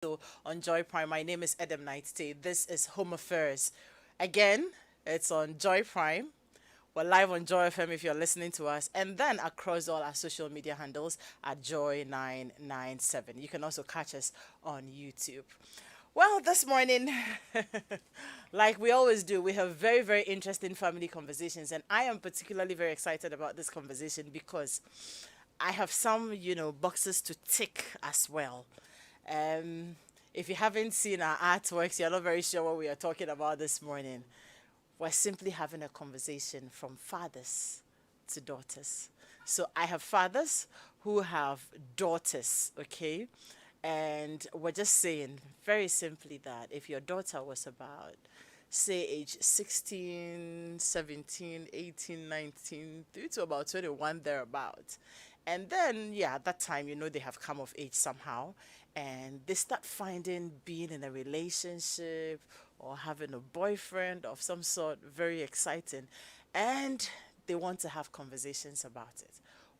on Joy Prime. My name is Edem Nighty. This is Home Affairs. Again, it's on Joy Prime. We're live on Joy FM if you're listening to us, and then across all our social media handles at Joy997. You can also catch us on YouTube. Well, this morning, like we always do, we have very, very interesting family conversations, and I am particularly very excited about this conversation because I have some, boxes to tick as well. Um, if you haven't seen our artworks, you're not very sure what we are talking about this morning. We're simply having a conversation from fathers to daughters. So I have fathers who have daughters, okay? And we're just saying very simply that if your daughter was about, say, age 16, 17, 18, 19, through to about 21, thereabout. And then, yeah, at that time, they have come of age somehow. And they start finding being in a relationship or having a boyfriend of some sort very exciting. And they want to have conversations about it.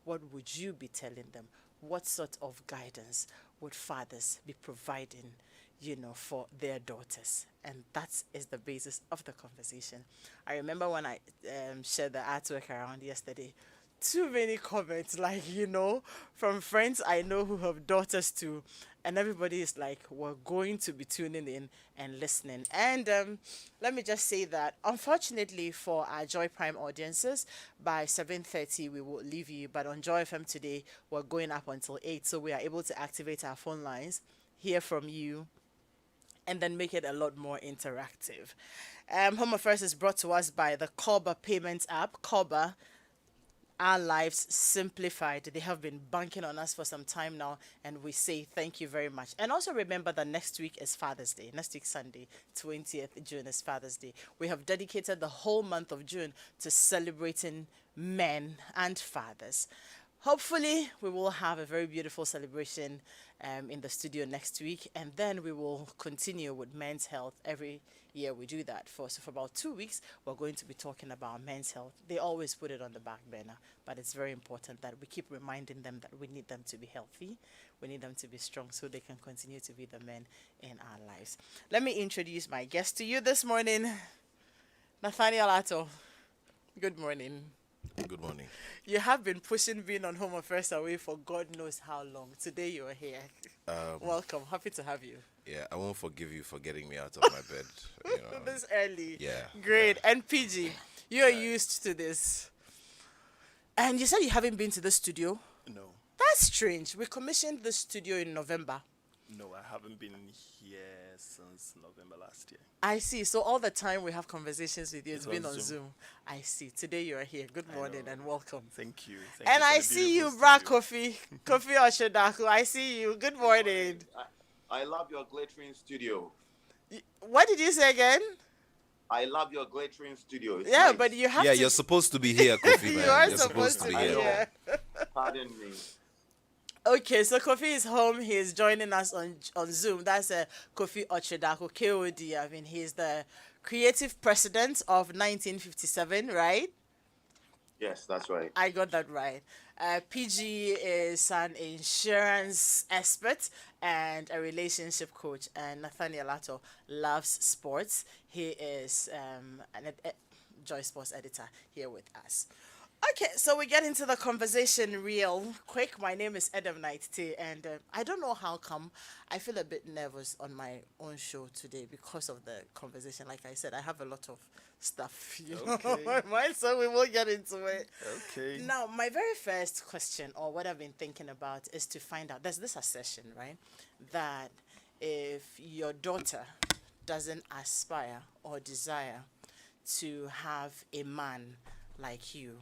What would you be telling them? What sort of guidance would fathers be providing, for their daughters? And that is the basis of the conversation. I remember when I shared the artwork around yesterday, too many comments, like, from friends I know who have daughters too. And everybody is like, we're going to be tuning in and listening. And let me just say that, unfortunately for our Joy Prime audiences, by 7:30 we will leave you. But on Joy FM today, we're going up until 8. So we are able to activate our phone lines, hear from you, and then make it a lot more interactive. Home Affairs is brought to us by the Corba Payments app. Corba, our lives simplified. They have been banking on us for some time now, and we say thank you very much. And also remember that next week is Father's Day. Next week, Sunday, 20th June, is Father's Day. We have dedicated the whole month of June to celebrating men and fathers. Hopefully, we will have a very beautiful celebration in the studio next week, and then we will continue with men's health. Every year we do that. For about 2 weeks, we're going to be talking about men's health. They always put it on the back burner, but it's very important that we keep reminding them that we need them to be healthy, we need them to be strong so they can continue to be the men in our lives. Let me introduce my guest to you this morning, Nathaniel Atto. Good morning. Good morning. You have been pushing being on Home Affairs away for God knows how long. Today you are here. Welcome. Happy to have you. Yeah, I won't forgive you for getting me out of my bed. This early. Yeah. Great. And PG, you are used to this. And you said you haven't been to the studio? No, That's strange. We commissioned the studio in November. no, I haven't been here since November last year. I see. So all the time we have conversations with you, it's It's been on on Zoom. Zoom. I see. Today you are here. Good morning know. and welcome. Thank you. And for I the see you, beautiful Bra studio. Kofi. Kofi Oshodaku. I see you. Good morning. I love your glittering studio. What did you say again? I love your glittering studio. It's Yeah, nice. but you have Yeah, to. you're supposed to be here, Kofi, You man. are You're supposed to be here. Pardon me. Okay, so Kofi is home. He is joining us on Zoom. That's Kofi Ochedako, KOD. I mean, he's the creative president of 1957, right? Yes, that's right. I got that right. PG is an insurance expert and a relationship coach. And Nathaniel Atto loves sports. He is Joy Sports editor here with us. Okay, so we get into the conversation real quick. My name is Edem Knight T, and I don't know how come I feel a bit nervous on my own show today because of the conversation. Like I said, I have a lot of stuff, Okay. on my mind, so we will get into it. Okay. Now, my very first question, or what I've been thinking about, is to find out. There's this assertion, right, that if your daughter doesn't aspire or desire to have a man like you,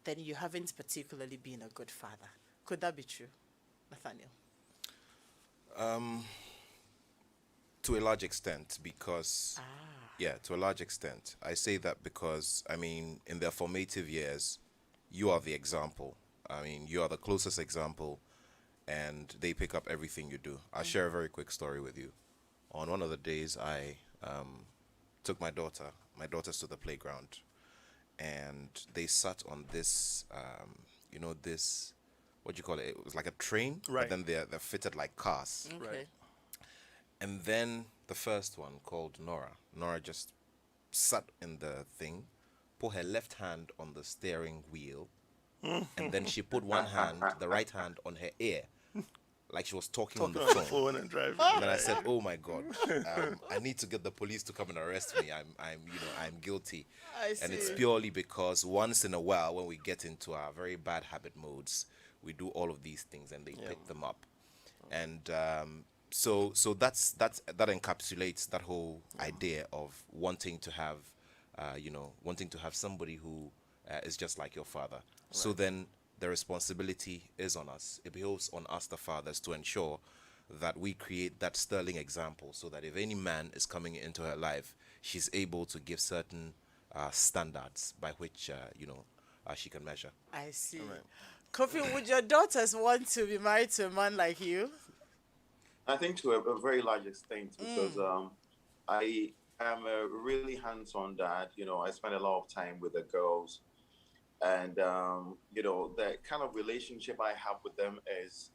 then you haven't particularly been a good father. Could that be true, Nathaniel? To a large extent, because, Ah, yeah, to a large extent. I say that because, I mean, in their formative years, you are the example. I mean, you are the closest example, and they pick up everything you do. I'll share a very quick story with you. On one of the days, I took my daughters to the playground, and they sat on this, this, what do you call it? It was like a train, but Right. then they're fitted like cars. okay. Right. And then the first one called Nora. Nora just sat in the thing, put her left hand on the steering wheel, and then she put one hand, the right hand, on her ear, like she was talking on the Talking on the phone. phone and driving. And then I said, "Oh my God, I need to get the police to come and arrest me. I'm guilty." I And it's see. purely because once in a while, when we get into our very bad habit modes, we do all of these things, and they pick them up. And so that encapsulates that whole idea of wanting to have, wanting to have somebody who is just like your father. So then the responsibility is on us. It behoves on us, the fathers, to ensure that we create that sterling example, so that if any man is coming into her life, she's able to give certain standards by which she can measure. I see. Right. Kofi, would your daughters want to be married to a man like you? I think to a very large extent because I am a really hands-on dad. I spend a lot of time with the girls, and the kind of relationship I have with them is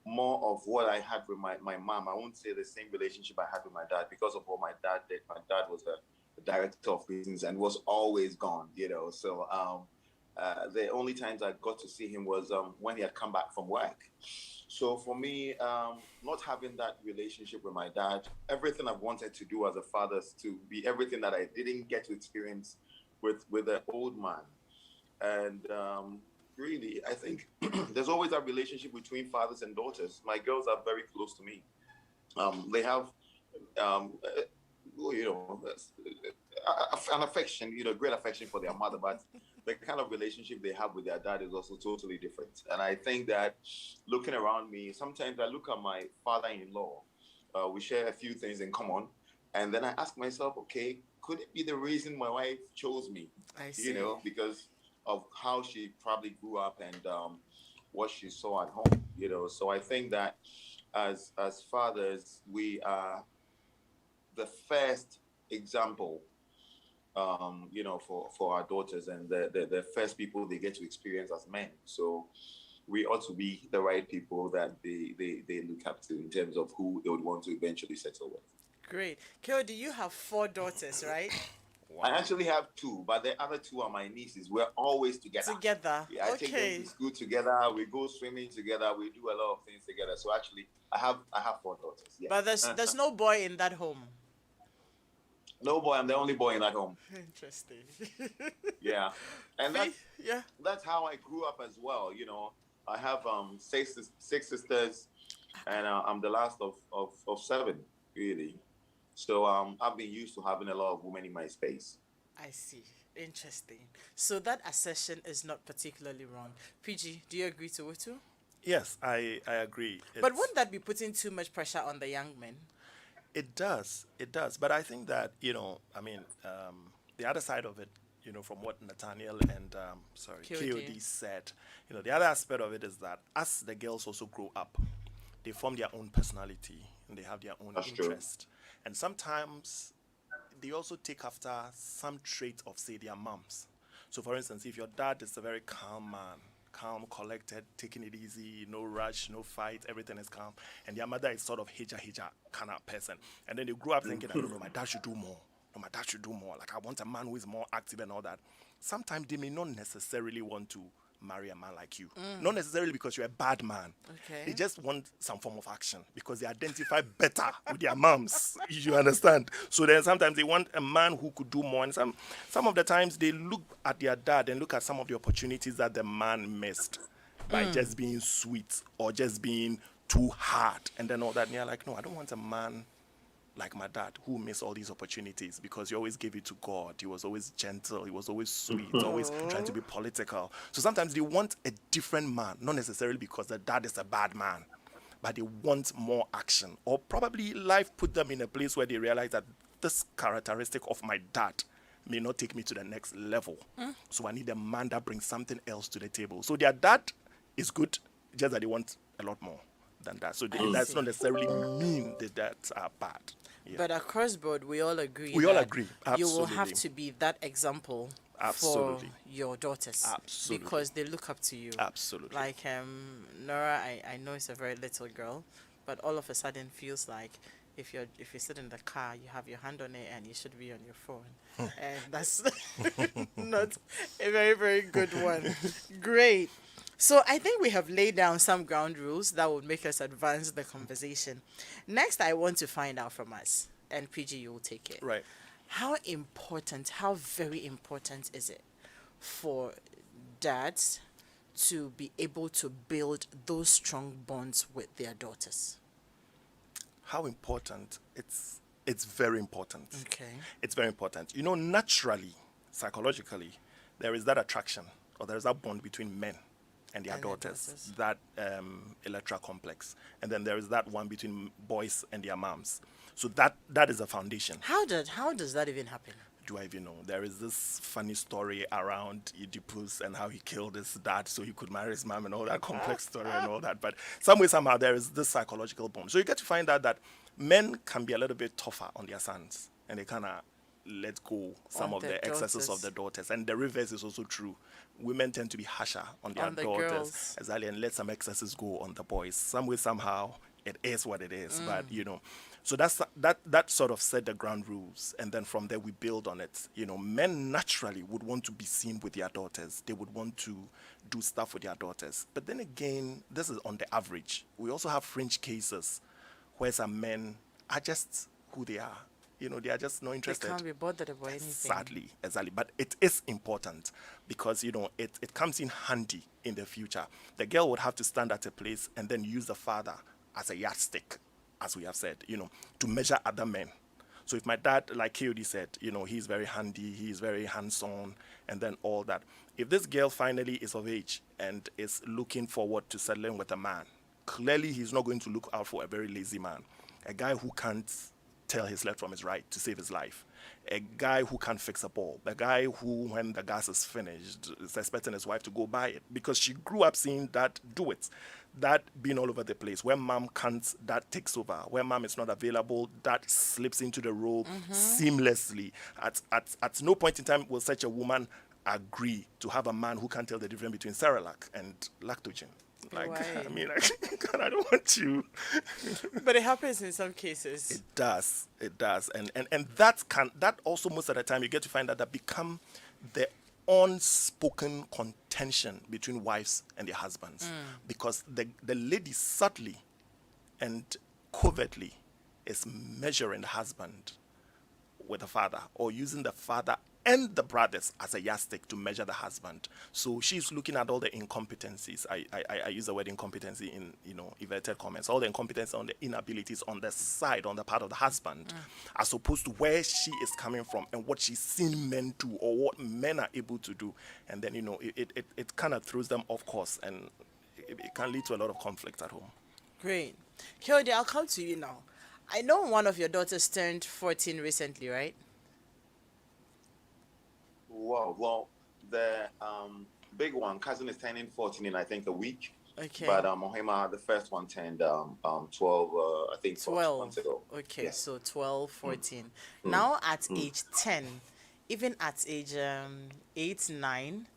more of what I had with my mom. I won't say the same relationship I had with my dad because of what my dad did. My dad was a director of prisons and was always gone. So the only times I got to see him was when he had come back from work. So for me, not having that relationship with my dad, everything I've wanted to do as a father is to be everything that I didn't get to experience with the old man. And really, I think there's always that relationship between fathers and daughters. My girls are very close to me. They have, an affection, great affection for their mother, but the kind of relationship they have with their dad is also totally different. And I think that looking around me, sometimes I look at my father-in-law. We share a few things in common, and then I ask myself, okay, could it be the reason my wife chose me? I see. Because of how she probably grew up and what she saw at home. So I think that as fathers, we are the first example, for our daughters, and the first people they get to experience as men. So we ought to be the right people that they look up to in terms of who they would want to eventually settle with. Great. Kodi, you have 4 daughters, right? I actually have 2, but the other 2 are my nieces. We're always together. Together. Yeah, I take them Okay. to school together. We go swimming together. We do a lot of things together. So actually, I have 4 daughters. Yes. But there's no boy in that home. No boy. I'm the only boy in that home. Interesting. Yeah, and Yeah. that's how I grew up as well. I have 6 sisters, and I'm the last of 7, really. So I've been used to having a lot of women in my space. I see. Interesting. So that assertion is not particularly wrong. PG, do you agree to Utu? Yes, I agree. But wouldn't that be putting too much pressure on the young men? It does. It does. But I think that, the other side of it, from what Nathaniel and, KOD said, the other aspect of it is that as the girls also grow up, they form their own personality and they have their own That's true. interest. And sometimes they also take after some traits of, say, their moms. So, for instance, if your dad is a very calm man, calm, collected, taking it easy, no rush, no fight, everything is calm, and their mother is sort of hija kind of person, and then they grow up thinking, no, my dad should do more. No, my dad should do more. Like, I want a man who is more active and all that. Sometimes they may not necessarily want to marry a man like you. Not necessarily because you're a bad man. Okay. They just want some form of action because they identify better with their moms. You understand? So then sometimes they want a man who could do more. And some of the times they look at their dad and look at some of the opportunities that the man missed by just being sweet or just being too hard and then all that. And you're like, no, I don't want a man like my dad who missed all these opportunities because he always gave it to God. He was always gentle. He was always sweet, always trying to be political. So sometimes they want a different man, not necessarily because the dad is a bad man, but they want more action. Or probably life put them in a place where they realize that this characteristic of my dad may not take me to the next level. So I need a man that brings something else to the table. So their dad is good, just that they want a lot more than that. So that's not necessarily mean that dads are bad. Yeah. But across board, we all agree. We all that agree, You will have absolutely. to be that example Absolutely. for your daughters. Absolutely. Because they look up to you. Absolutely. Like Nora, I know it's a very little girl, but all of a sudden feels like if you sit in the car, you have your hand on it and you should be on your phone. And that's not a very, very good one. Great. So I think we have laid down some ground rules that would make us advance the conversation. Next, I want to find out from us, and PG, you will take it. Right. How very important is it for dads to be able to build those strong bonds with their daughters? How important? It's very important. Okay. It's very important. You know, naturally, psychologically, there is that attraction or there is that bond between men and their daughters, that electoral complex. And then there is that one between boys and their moms. So that is a foundation. How does that even happen? Do I even know? There is this funny story around Oedipus and how he killed his dad so he could marry his mom and all that complex story and all that. But some way, somehow, there is this psychological bond. So you get to find out that men can be a little bit tougher on their sons and they kind of let go some of the excesses of the daughters. And the reverse is also true. Women tend to be harsher on their daughters. Girls. Exactly, and let some excesses go on the boys. Some way, somehow, it is what it is. But, you know, so that sort of set the ground rules, and then from there we build on it. You know, men naturally would want to be seen with their daughters. They would want to do stuff with their daughters. But then again, this is on the average. We also have fringe cases where some men are just who they are. You know, they are just not interested. They can't be bothered about anything. Exactly. But it is important because, you know, it comes in handy in the future. The girl would have to stand at a place and then use the father as a yardstick, as we have said, you know, to measure other men. So if my dad, like Kayode said, you know, he's very handy, he's very hands-on, and then all that. If this girl finally is of age and is looking forward to settling with a man, clearly he's not going to look out for a very lazy man, a guy who can't tell his left from his right to save his life, a guy who can't fix a ball, a guy who, when the gas is finished, is expecting his wife to go buy it because she grew up seeing dad do it. That being all over the place. When mom can't, that takes over. When mom is not available, that slips into the role seamlessly. At no point in time will such a woman agree to have a man who can't tell the difference between Cerelac and lactogen. Like, Right. I mean, like, God, I don't want you. But it happens in some cases. It does. And that also most of the time you get to find out that become the unspoken contention between wives and their husbands. Because the lady subtly and covertly is measuring the husband with the father or using the father and the brothers as a yardstick to measure the husband. So she's looking at all the incompetencies. I use the word incompetency in, you know, inverted commas. All the incompetence on the inabilities on the side, on the part of the husband, as opposed to where she is coming from and what she's seen men do or what men are able to do. And then, you know, it kind of throws them off course and it can lead to a lot of conflict at home. Great. Kayode, I'll come to you now. I know one of your daughters turned 14 recently, right? Wow. Well, the big one, cousin, is turning 14 in I think a week. Okay. But Mohima, the first one turned 12. I think 12 months ago. Okay, Yeah. so 12, 14. Now at age 10, even at age 8, 9,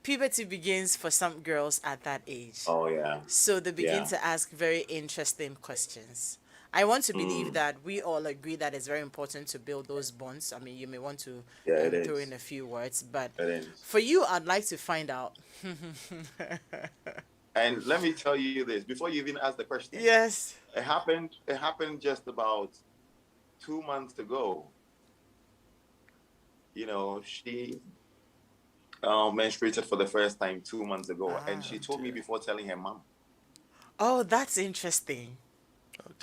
puberty begins for some girls at that age. Oh yeah. So they begin Yeah. to ask very interesting questions. I want to believe that we all agree that it's very important to build those bonds. I mean, you may want to Yeah, it throw is. in a few words, but It is. for you, I'd like to find out. And let me tell you this before you even ask the question. Yes. It happened just about 2 months ago. You know, she menstruated for the first time 2 months ago, and she told me before telling her mom. Oh, that's interesting.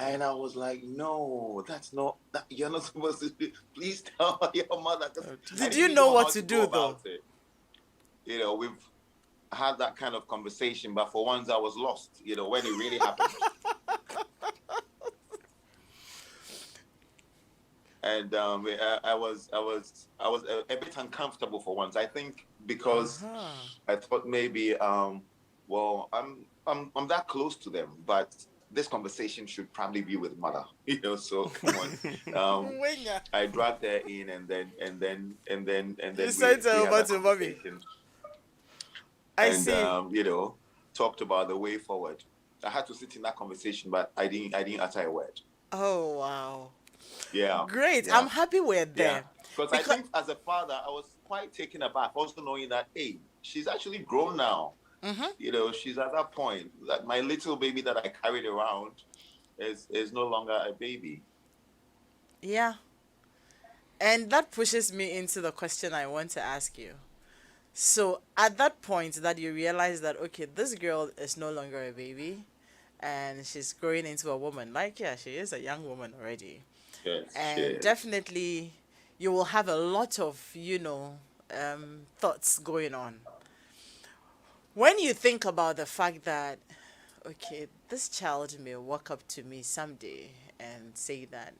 And I was like, no, you're not supposed to be. Please tell your mother. 'Cause I Did didn't you even know what how to go do, about it. You know, we've had that kind of conversation, but for once I was lost, you know, when it really happened. And I was a bit uncomfortable for once. I think because I thought maybe, well, I'm that close to them, but this conversation should probably be with mother, you know. So come on, I dragged her in, and then You sent her had over that to mommy. conversation. I And see. you know, talked about the way forward. I had to sit in that conversation, but I didn't utter a word. Oh, wow. Yeah, Great. yeah, I'm happy we're yeah. there. Because I Because, think as a father, I was quite taken aback, also knowing that, hey, she's actually grown now. You know, she's at that point that my little baby that I carried around is no longer a baby. yeah. And that pushes me into the question I want to ask you. So, at that point that you realize that, okay, this girl is no longer a baby and she's growing into a woman, like, yeah, she is a young woman already. Yes, she And is. definitely, you will have a lot of, thoughts going on. When you think about the fact that, okay, this child may walk up to me someday and say that,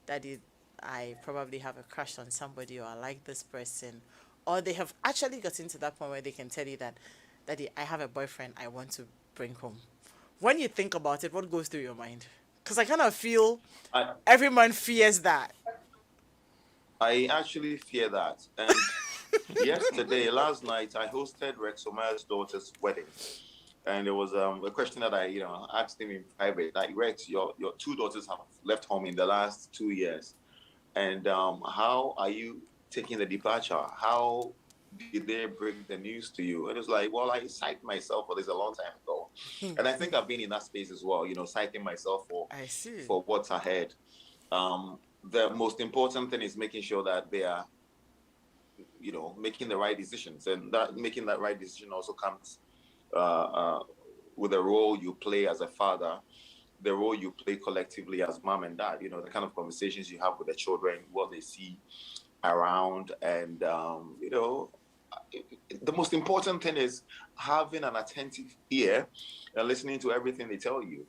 Daddy, I probably have a crush on somebody or I like this person, or they have actually gotten to that point where they can tell you that, Daddy, I have a boyfriend I want to bring home. When you think about it, what goes through your mind? Because I kind of feel I every man fears that. I actually fear that. And yesterday, last night, I hosted Rex Omar's daughter's wedding. And there was a question that I, asked him in private. Like, Rex, your two daughters have left home in the last 2 years. And how are you taking the departure? How did they bring the news to you? And it was like, well, I psyched myself for this a long time ago. And I think I've been in that space as well, psyching myself I see. for what's ahead. The most important thing is making sure that they are, making the right decisions. And that making that right decision also comes uh, uh, with the role you play as a father, the role you play collectively as mom and dad, the kind of conversations you have with the children, what they see around. And, the most important thing is having an attentive ear and listening to everything they tell you.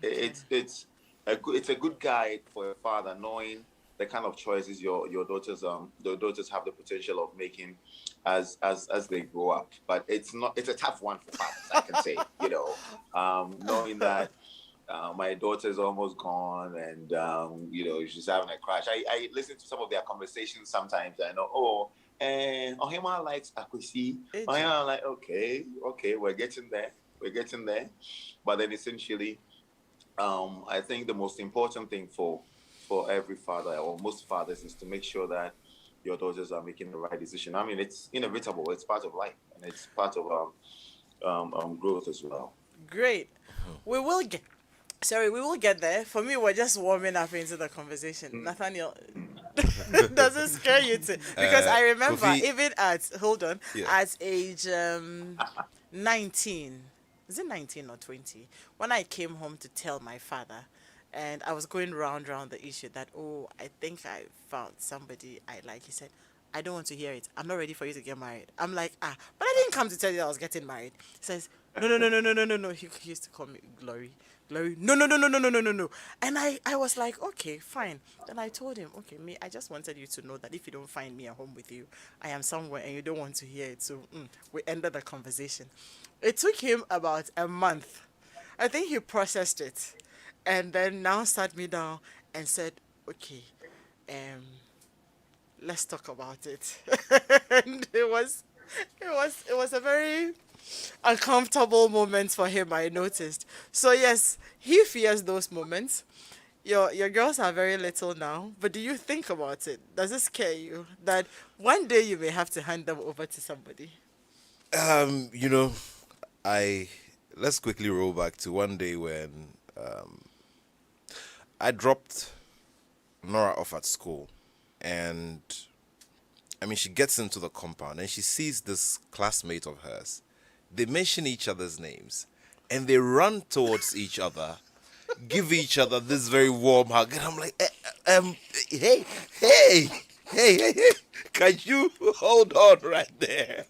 Okay. It's a good guide for a father, knowing the kind of choices your daughters have the potential of making as they grow up. But it's a tough one for fathers, I can say. Knowing that my daughter's almost gone, and she's having a crash. I listen to some of their conversations sometimes. I know, and Ohima likes Akwesi. AJ. Ohima like, okay, we're getting there. But then essentially, I think the most important thing for every father or most fathers is to make sure that your daughters are making the right decision. I mean, it's inevitable. It's part of life, and it's part of growth as well. Great. We will get. Sorry, we will get there. For me, we're just warming up into the conversation. Nathaniel, does it scare you too? Because I remember Kofi, even at hold on yeah. at age 19, is it 19 or 20? When I came home to tell my father, and I was going round the issue that, oh, I think I found somebody I like. He said, I don't want to hear it. I'm not ready for you to get married. I'm like, but I didn't come to tell you that I was getting married. He says, no. He used to call me Glory. Glory. No. And I was like, okay, fine. Then I told him, okay, me, I just wanted you to know that if you don't find me at home with you, I am somewhere and you don't want to hear it. So we ended the conversation. It took him about a month. I think he processed it and then now sat me down and said, okay, um, let's talk about it. And it was a very uncomfortable moment for him, I noticed. So yes, he fears those moments. Your girls are very little now, but do you think about it? Does it scare you that one day you may have to hand them over to somebody? Um, you know, I let's quickly roll back to one day when I dropped Nora off at school, and I mean, she gets into the compound and she sees this classmate of hers. They mention each other's names and they run towards each other, give each other this very warm hug. And I'm like, hey, hey, hey, can you hold on right there?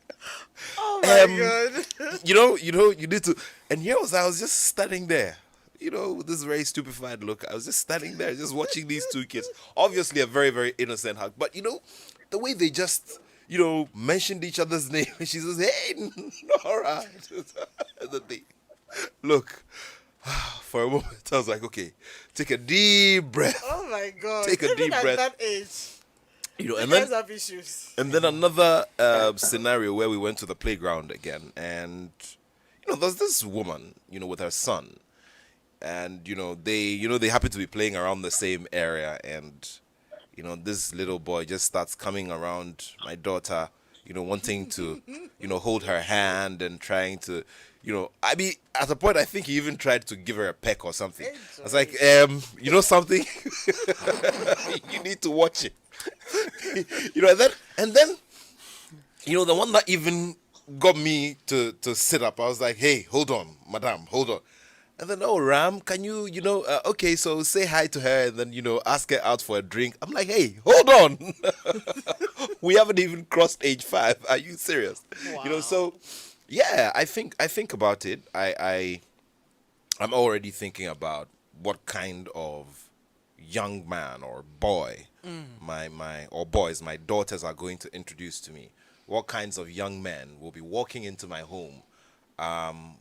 Oh Um, my god. you need to. And here I was just standing there, with this very stupefied look. I was just standing there, just watching these two kids. Obviously, a very, very innocent hug, but the way they just, mentioned each other's name. And she says, "Hey, Nora." And then look. For a moment, I was like, "Okay, take a deep breath. Oh my god. Take a Even deep at breath." that age, you And guys then have issues. another scenario where we went to the playground again, and there's this woman, with her son, and they happen to be playing around the same area, and this little boy just starts coming around my daughter, wanting to hold her hand and trying to, I mean, at a point I think he even tried to give her a peck or something. I was like, something, you need to watch it. And then the one that even got me to sit up, I was like, hey, hold on, madam, hold on. And then, oh, Ram, can you, okay, so say hi to her and then, ask her out for a drink. I'm like, hey, hold on. We haven't even crossed age 5. Are you serious? Wow. So, yeah, I think about it. I'm already thinking about what kind of young man or boy or boys my daughters are going to introduce to me. What kinds of young men will be walking into my home?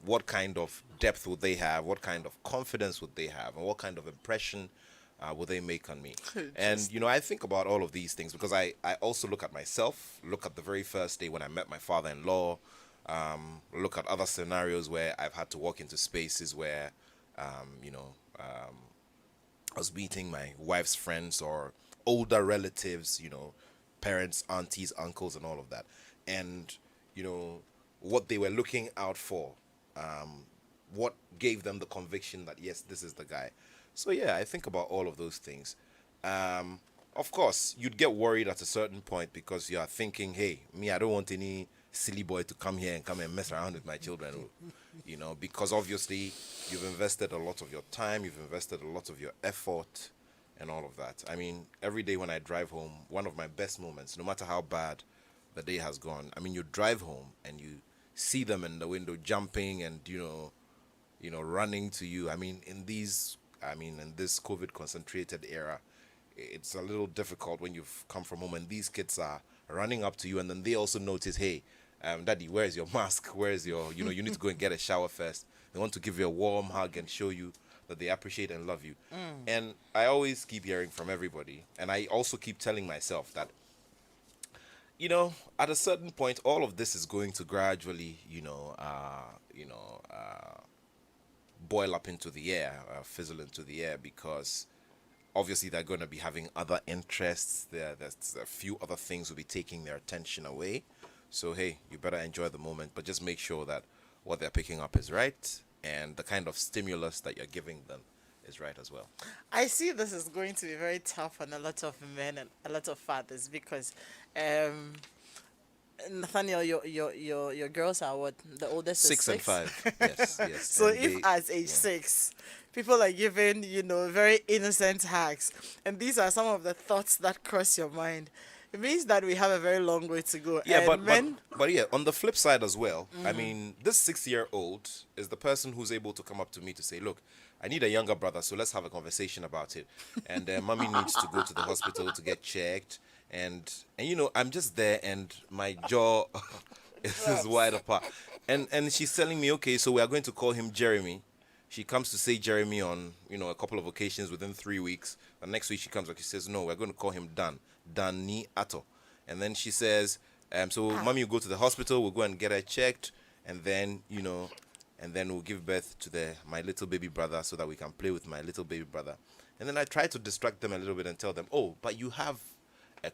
What kind of depth would they have? What kind of confidence would they have? And what kind of impression will they make on me? And, I think about all of these things because I also look at myself, look at the very first day when I met my father-in-law, look at other scenarios where I've had to walk into spaces where, I was meeting my wife's friends or older relatives, parents, aunties, uncles, and all of that. And, what they were looking out for, what gave them the conviction that, yes, this is the guy. So, yeah, I think about all of those things. Of course, you'd get worried at a certain point because you are thinking, hey, me, I don't want any silly boy to come here and come and mess around with my children, because obviously you've invested a lot of your time, you've invested a lot of your effort and all of that. I mean, every day when I drive home, one of my best moments, no matter how bad the day has gone, I mean, you drive home and you see them in the window jumping and, running to you. I mean, in this COVID concentrated era, it's a little difficult when you've come from home and these kids are running up to you and then they also notice, hey, Daddy, where's your mask? Where's your, you need to go and get a shower first. They want to give you a warm hug and show you that they appreciate and love you. And I always keep hearing from everybody. And I also keep telling myself that, at a certain point, all of this is going to gradually, boil up into the air, fizzle into the air, because obviously they're going to be having other interests. There's a few other things will be taking their attention away. So, hey, you better enjoy the moment, but just make sure that what they're picking up is right and the kind of stimulus that you're giving them is right as well. I see this is going to be very tough on a lot of men and a lot of fathers because, Nathaniel, your girls are what? The oldest is 6 and 5. Yes, yes. So And if at age 6, people are given, very innocent hacks, and these are some of the thoughts that cross your mind, it means that we have a very long way to go. Yeah, and but, men, but yeah, on the flip side as well, I mean, this 6-year-old is the person who's able to come up to me to say, look, I need a younger brother, so let's have a conversation about it. And mommy needs to go to the hospital to get checked. And I'm just there and my jaw is wide apart. And she's telling me, okay, so we are going to call him Jeremy. She comes to say Jeremy on, a couple of occasions within 3 weeks. And next week she comes back, she says, no, we're going to call him Dan. Dani Ato. And then she says, so mommy will go to the hospital, we'll go and get her checked, and then, and then we'll give birth to my little baby brother so that we can play with my little baby brother. And then I try to distract them a little bit and tell them, oh, but you have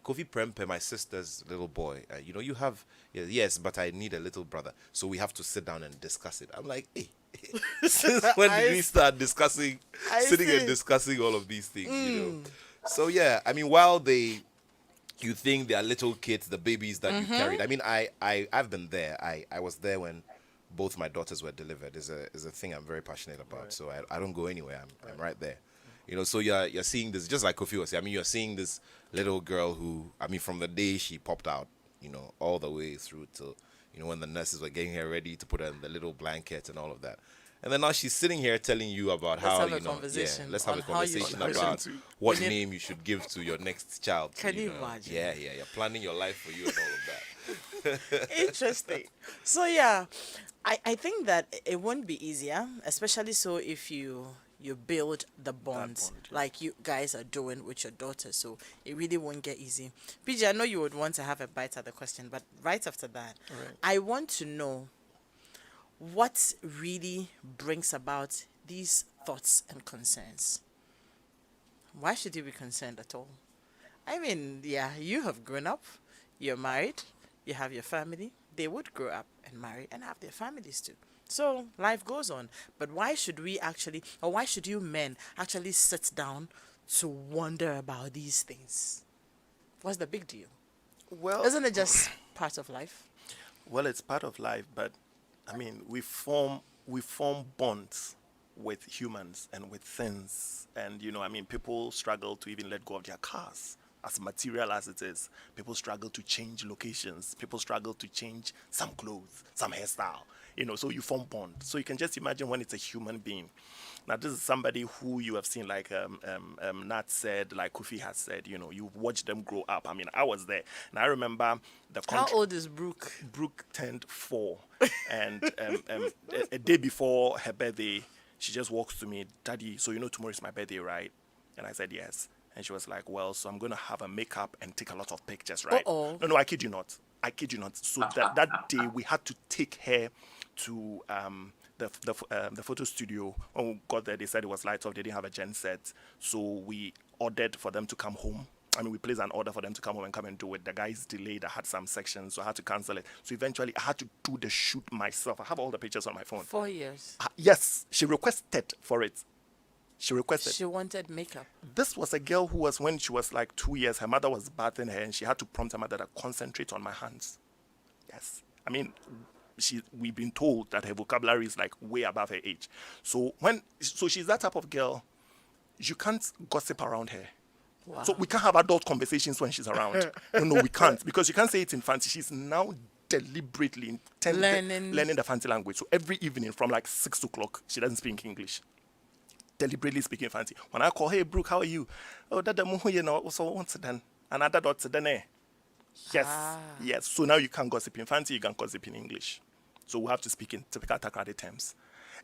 Kofi Prempe, my sister's little boy. You have, yes, but I need a little brother. So we have to sit down and discuss it. I'm like, hey, since when did we start discussing, sitting and discussing all of these things, So, yeah, I mean, while you think they are little kids, the babies that you carried. I mean, I've been there. I was there when both my daughters were delivered. Is a thing I'm very passionate about. Right. So I don't go anywhere. I'm right there. So you're seeing this, just like Kofi was saying. I mean, you're seeing this little girl who, I mean, from the day she popped out, all the way through to, when the nurses were getting her ready to put her in the little blanket and all of that. And then now she's sitting here telling you about let's have a conversation about what name you should give to your next child. Can you imagine? Yeah, you're planning your life for you and all of that. Interesting. So yeah, I think that it won't be easier, especially so if you build the bond like you guys are doing with your daughter. So it really won't get easy. PJ, I know you would want to have a bite at the question, but right after that, I want to know what really brings about these thoughts and concerns. Why should you be concerned at all? I mean, yeah, you have grown up, you're married, you have your family. They would grow up and marry and have their families too. So life goes on. But why should we actually, or why should you men actually sit down to wonder about these things? What's the big deal? Well, Isn't it just part of life? well, it's part of life, but I mean, we form bonds with humans and with things, and I mean, people struggle to even let go of their cars. As material as it is, people struggle to change locations. People struggle to change some clothes, some hairstyle. So you form bond. So you can just imagine when it's a human being. Now, this is somebody who you have seen, like Nat said, like Kofi has said. You've watched them grow up. I mean, I was there, and I remember the. How old is Brooke? Brooke turned 4, and a day before her birthday, she just walks to me, "Daddy, so tomorrow is my birthday, right?" And I said, "Yes." And she was like, "Well, so I'm going to have a makeup and take a lot of pictures, right?" Uh-oh. No, I kid you not. I kid you not. So that day, we had to take her to the photo studio. When we got there, they said it was lights off. They didn't have a gen set. So we ordered for them to come home. I mean, we placed an order for them to come home and come and do it. The guys delayed. I had some sections, so I had to cancel it. So eventually, I had to do the shoot myself. I have all the pictures on my phone. 4 years. Yes, she requested for it. She requested. She wanted makeup. This was a girl who was, when she was like 2 years, her mother was bathing her, and she had to prompt her mother to concentrate on my hands. Yes. I mean, we've been told that her vocabulary is like way above her age. So she's that type of girl. You can't gossip around her. Wow. So we can't have adult conversations when she's around. No, we can't, because you can't say it in fancy. She's now deliberately learning the fancy language. So every evening from like 6 o'clock, she doesn't speak English. Deliberately speaking fancy. When I call, "Hey Brooke, how are you?" "Oh, Dada so what's it then?" Another dot's then. Yes, yes. So now you can't gossip in fancy, you can gossip in English. So we have to speak in typical Takrade terms.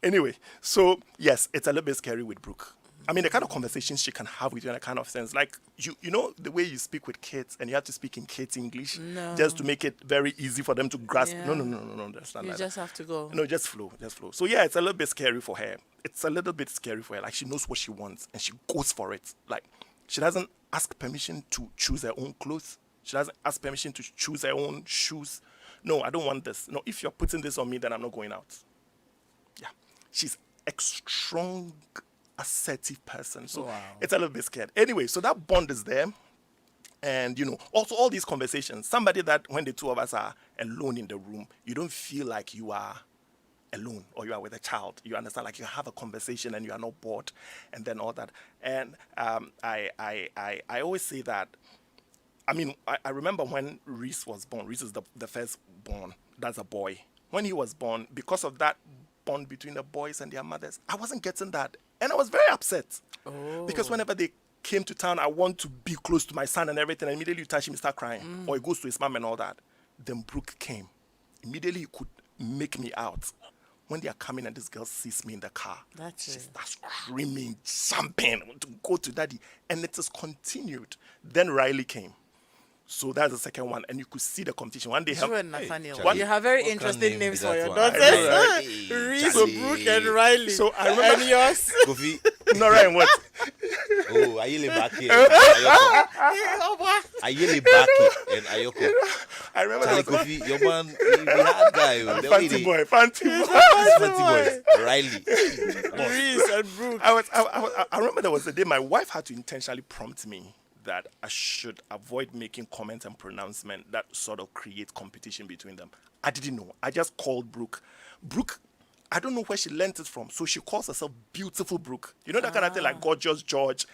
Anyway, so yes, it's a little bit scary with Brooke. I mean, the kind of conversations she can have with you in a kind of sense, like you know the way you speak with kids, and you have to speak in kids English just to make it very easy for them to grasp. Yeah. No, that's not You like just that. have to go. No, just flow. So yeah, it's a little bit scary for her. It's a little bit scary for her. Like, she knows what she wants and she goes for it. Like, she doesn't ask permission to choose her own clothes. She doesn't ask permission to choose her own shoes. "No, I don't want this. No, if you're putting this on me, then I'm not going out." Yeah, she's a strong, assertive person. So it's a little bit scared. Anyway, so that bond is there. And, also all these conversations, somebody that when the two of us are alone in the room, you don't feel like you are alone or you are with a child. You understand, like, you have a conversation and you are not bored, and then all that. And I always say that, I mean, I remember when Reese was born. Reese is the first born. That's a boy. When he was born, because of that bond between the boys and their mothers, I wasn't getting that. And I was very upset. Because whenever they came to town, I want to be close to my son and everything. And immediately you touch him, he start crying. Or he goes to his mom and all that. Then Brooke came. Immediately he could make me out. When they are coming and this girl sees me in the car, she starts screaming, jumping, to go to daddy. And it is continued. Then Riley came. So that's the second one. And you could see the competition. One day, You and Nathaniel. Charlie. You have very What kind of interesting name names is for that your one? daughters. Hey, Reese, Charlie. Brooke, and Riley. So I remember. And yours. Kofi. No, Ryan, what? Oh, Ayele Baki. Ayele Baki and Ayoko. I remember Charlie there was Kofi, your man, the hard guy. The way Fancy they- boy, Fancy boy. Fancy boys. Riley. Reese and Brooke. I remember there was a day my wife had to intentionally prompt me that I should avoid making comments and pronouncement that sort of create competition between them. I didn't know. I just called Brooke. Brooke, I don't know where she learnt it from. So she calls herself Beautiful Brooke. You know that kind of thing, like Gorgeous George,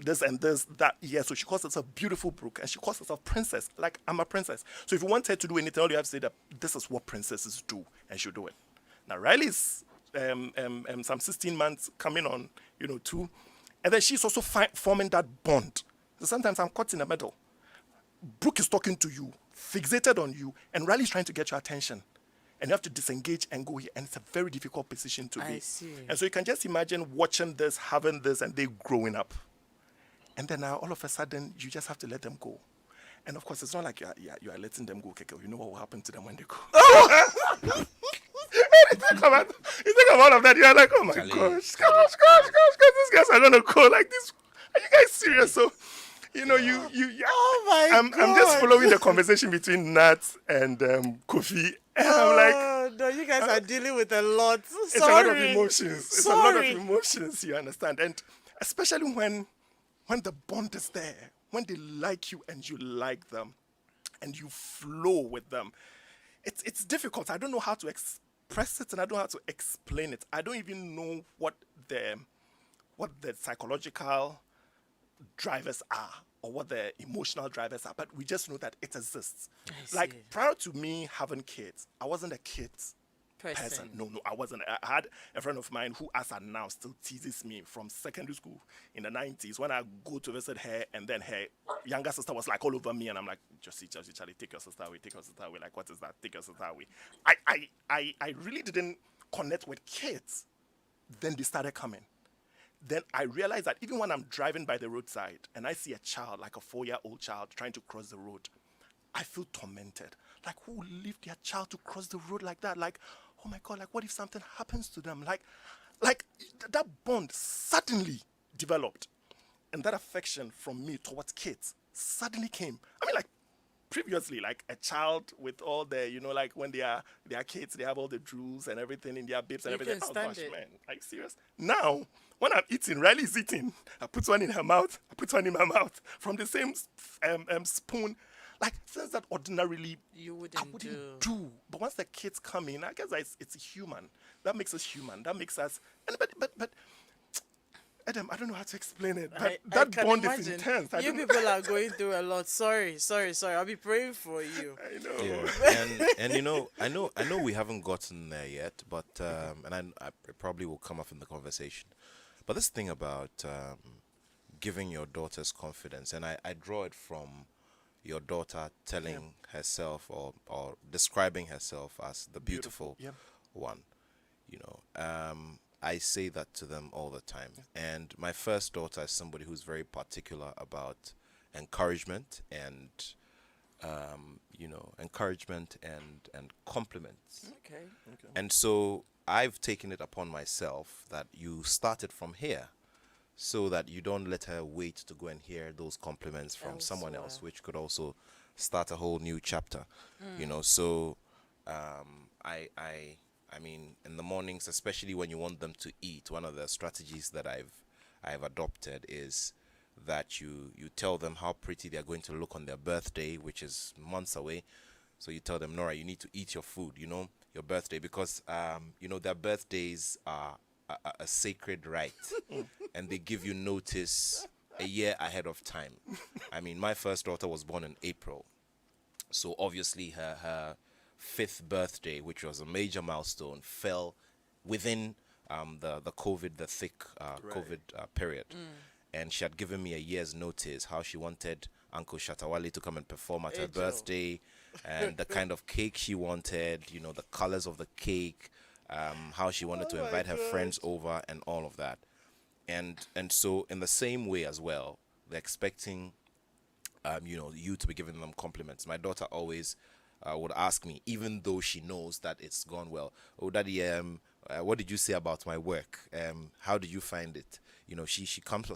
this and this, that. Yeah, so she calls herself Beautiful Brooke, and she calls herself Princess. Like, I'm a princess. So if you want her to do anything, all you have to say that this is what princesses do, and she'll do it. Now, Riley's some 16 months coming on, 2. And then she's also forming that bond. So sometimes I'm caught in the middle. Brooke is talking to you, fixated on you, and Riley's trying to get your attention. And you have to disengage and go here. And it's a very difficult position to be. I see. And so you can just imagine watching this, having this, and they growing up. And then now, all of a sudden, you just have to let them go. And of course, it's not like you are letting them go, Keke. You know what will happen to them when they go. you think of all of that, you're like, oh my Charlie, gosh, Charlie, these guys are gonna go like this. Are you guys serious? So, yeah. Oh my I'm just God. following the conversation between Nat and Kofi, and I'm like, Oh, no, you guys are dealing with a lot. it's a lot of Sorry. emotions. It's a lot of emotions, you understand? And especially when the bond is there, when they like you and you like them, and you flow with them, it's difficult. I don't know how to express it, and I don't know how to explain it. I don't even know what the psychological drivers are or what the emotional drivers are, but we just know that it exists. Like, see. prior to me having kids, I wasn't a kid person. No, I wasn't. I had a friend of mine who, as at now, still teases me from secondary school in the 90s when I go to visit her, and then her younger sister was like all over me, and I'm like, Josie, Charlie, take your sister away, take your sister away. Like, what is that? Take your sister away. I really didn't connect with kids. Then they started coming. Then I realized that even when I'm driving by the roadside and I see a child, like a 4-year-old child, trying to cross the road, I feel tormented. Like, who will leave their child to cross the road like that? Like, oh my God, like, what if something happens to them? Like that bond suddenly developed. And that affection from me towards kids suddenly came. I mean, like, previously, like a child with all the, like when they are kids, they have all the drools and everything in their bibs and You everything. can Oh stand gosh, it. man, are you serious? Now, when I'm eating, Riley's eating, I put one in her mouth, I put one in my mouth from the same spoon. Like, things that ordinarily You I wouldn't wouldn't do. do. But once the kids come in, I guess it's human. That makes us human. That makes us. But Adam, I don't know how to explain it. But I that can bond imagine. is intense. You people are going through a lot. Sorry. I'll be praying for you. I know. Yeah, and I know we haven't gotten there yet, but and I it probably will come up in the conversation. But this thing about giving your daughters confidence, and I draw it from your daughter telling herself or describing herself as the beautiful Yeah. one. I say that to them all the time. And my first daughter is somebody who's very particular about encouragement and encouragement and compliments. Okay. And so I've taken it upon myself that you started from here so that you don't let her wait to go and hear those compliments from someone else, Elsewhere. which could also start a whole new chapter. So I mean, in the mornings, especially when you want them to eat, one of the strategies that I've adopted is that you tell them how pretty they're going to look on their birthday, which is months away. So you tell them, Nora, you need to eat your food, your birthday, because their birthdays are a sacred rite, and they give you notice a year ahead of time. I mean, my first daughter was born in April, so obviously her 5th birthday, which was a major milestone, fell within the thick COVID period. And she had given me a year's notice how she wanted Uncle Shatawale to come and perform at her Angel. birthday, and the kind of cake she wanted, the colors of the cake, how she wanted to invite her friends over, and all of that. And so in the same way as well, they're expecting you to be giving them compliments. My daughter always would ask me, even though she knows that it's gone well, oh daddy, what did you say about my work? How did you find it? She comes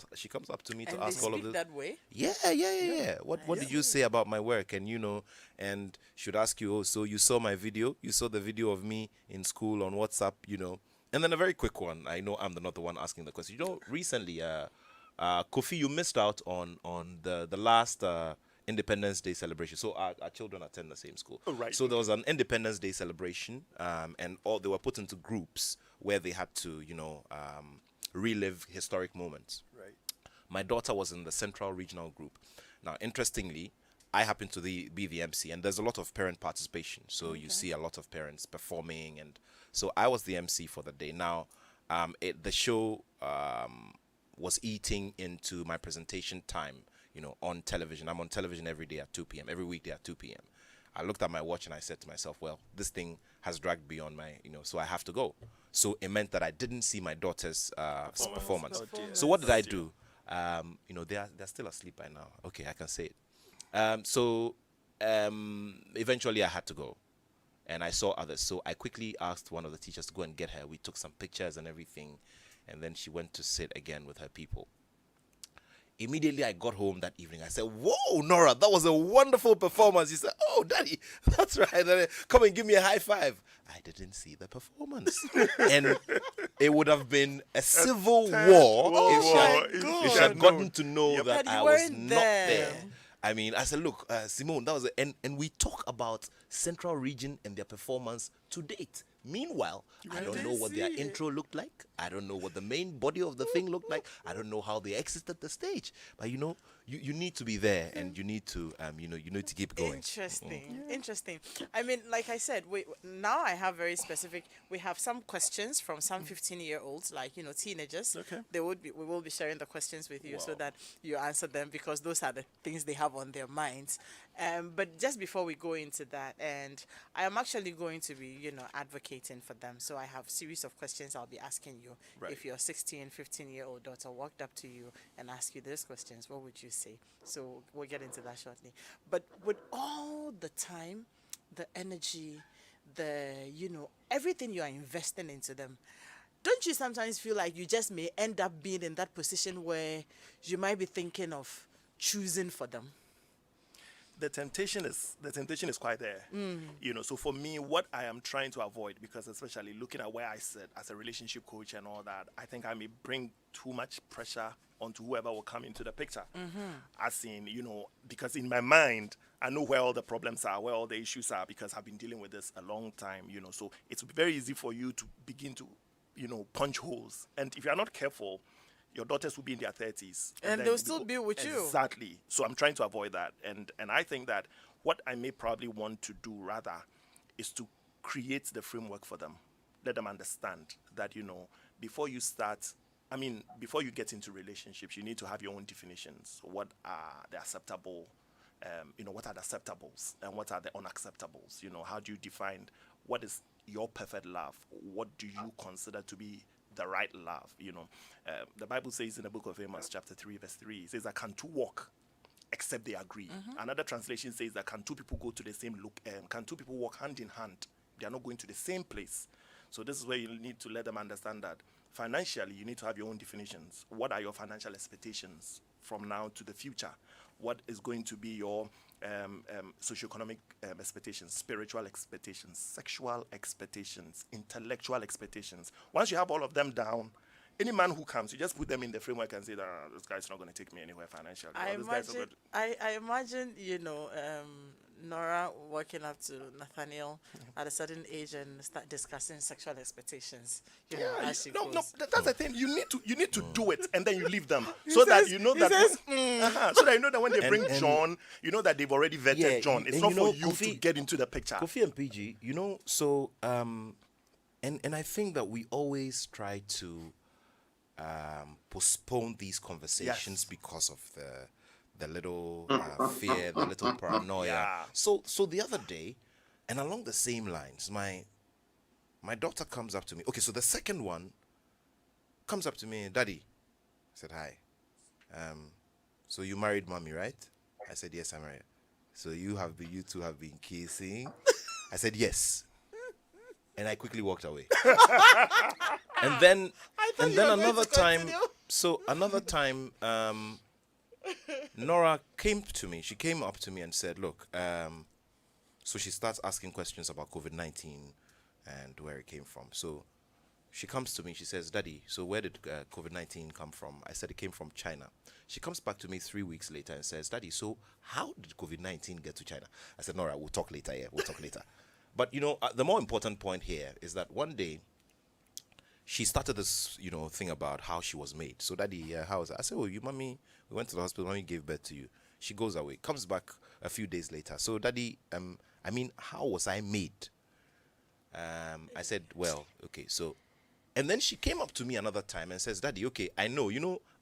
up to me And to they ask all of speak this. that way. Yeah. What did you say about my work? And should ask you, oh, so you saw my video? You saw the video of me in school on WhatsApp, And then a very quick one. I know I'm not the one asking the question. Recently, Kofi, you missed out on the last Independence Day celebration. So our children attend the same school. Oh, right. So there was an Independence Day celebration, and they were put into groups where they had to, relive historic moments. Right. My daughter was in the Central Regional Group. Now, interestingly, I happen to be the MC, and there's a lot of parent participation. So you see a lot of parents performing, and so I was the MC for the day. Now, the show was eating into my presentation time, on television. I'm on television every day at 2 p.m., every weekday at 2 p.m. I looked at my watch and I said to myself, well, this thing has dragged beyond my, so I have to go. So it meant that I didn't see my daughter's performance. Oh, dear. So what did I do? They're still asleep by now. Okay, I can say it. So eventually I had to go. and I saw others. So I quickly asked one of the teachers to go and get her. We took some pictures and everything, and then she went to sit again with her people. Immediately I got home that evening. I said, "Whoa, Nora, that was a wonderful performance." He said, "Oh, Daddy, that's right. Come and give me a high five." I didn't see the performance. And it would have been a civil war if she had gotten to know that That you I was weren't not there. there. I mean, I said, "Look, Simone, that was and we talk about Central Region and their performance to date. Meanwhile, I don't know what their see it. intro looked like. I don't know what the main body of the thing looked like. I don't know how they exited the stage. But you need to be there, and you need to you need to keep going." Interesting. I mean, like I said, now I have very specific. We have some questions from some 15-year-olds, like teenagers. Okay. We will be sharing the questions with you so that you answer them, because those are the things they have on their minds. But just before we go into that, and I am actually going to be advocating for them. So I have series of questions I'll be asking you. Right. If your 16, 15-year-old daughter walked up to you and asked you these questions, what would you say? So we'll get into that shortly. But with all the time, the energy, everything you are investing into them, don't you sometimes feel like you just may end up being in that position where you might be thinking of choosing for them? The temptation is quite there. So for me, what I am trying to avoid, because especially looking at where I sit as a relationship coach and all that, I think I may bring too much pressure onto whoever will come into the picture. As in, because in my mind, I know where all the problems are, where all the issues are, because I've been dealing with this a long time, so it's very easy for you to begin to, punch holes. And if you're not careful, your daughters will be in their 30s. And then they'll still be with you. Exactly. So I'm trying to avoid that. And I think that what I may probably want to do rather is to create the framework for them. Let them understand that, before you get into relationships, you need to have your own definitions. What are the acceptable, what are the acceptables and what are the unacceptables? How do you define what is your perfect love? What do you consider to be the right love? The Bible says in the book of Amos, chapter 3, verse 3, it says that can two walk except they agree? Another translation says that can two people go to the same can two people walk hand in hand? They are not going to the same place. So this is where you need to let them understand that financially, you need to have your own definitions. What are your financial expectations from now to the future? What is going to be your socioeconomic expectations, spiritual expectations, sexual expectations, intellectual expectations? Once you have all of them down, any man who comes, you just put them in the framework and say that this guy's not going to take me anywhere financially. I imagine, Nora walking up to Nathaniel at a certain age and start discussing sexual expectations. As she goes. That's the thing. You need to do it, and then you leave them so that you know that so that you know that when they bring John, you know that they've already vetted John. It's not for you to get into the picture. Kofi and PG, so and I think that we always try to postpone these conversations because of the little fear, the little paranoia. Yeah. So the other day, and along the same lines, my daughter comes up to me. Okay, so the second one comes up to me, "Daddy," I said, "Hi. So you married mommy, right?" I said, "Yes, I'm married." "So you two have been kissing?" I said, "Yes." And I quickly walked away. And then another time, Nora came to me. She came up to me and said, "Look," so she starts asking questions about COVID-19 and where it came from. So she comes to me. She says, "Daddy, so where did COVID-19 come from?" I said, "It came from China." She comes back to me 3 weeks later and says, "Daddy, so how did COVID-19 get to China?" I said, "Nora, we'll talk later. Yeah, we'll talk later." But the more important point here is that one day she started this, thing about how she was made. "So, Daddy, how was it?" I said, "Oh, mommy, we went to the hospital. Mommy gave birth to you." She goes away, comes back a few days later. "So, Daddy, how was I made?" I said, "Well, okay, so," and then she came up to me another time and says, "Daddy, okay, I know,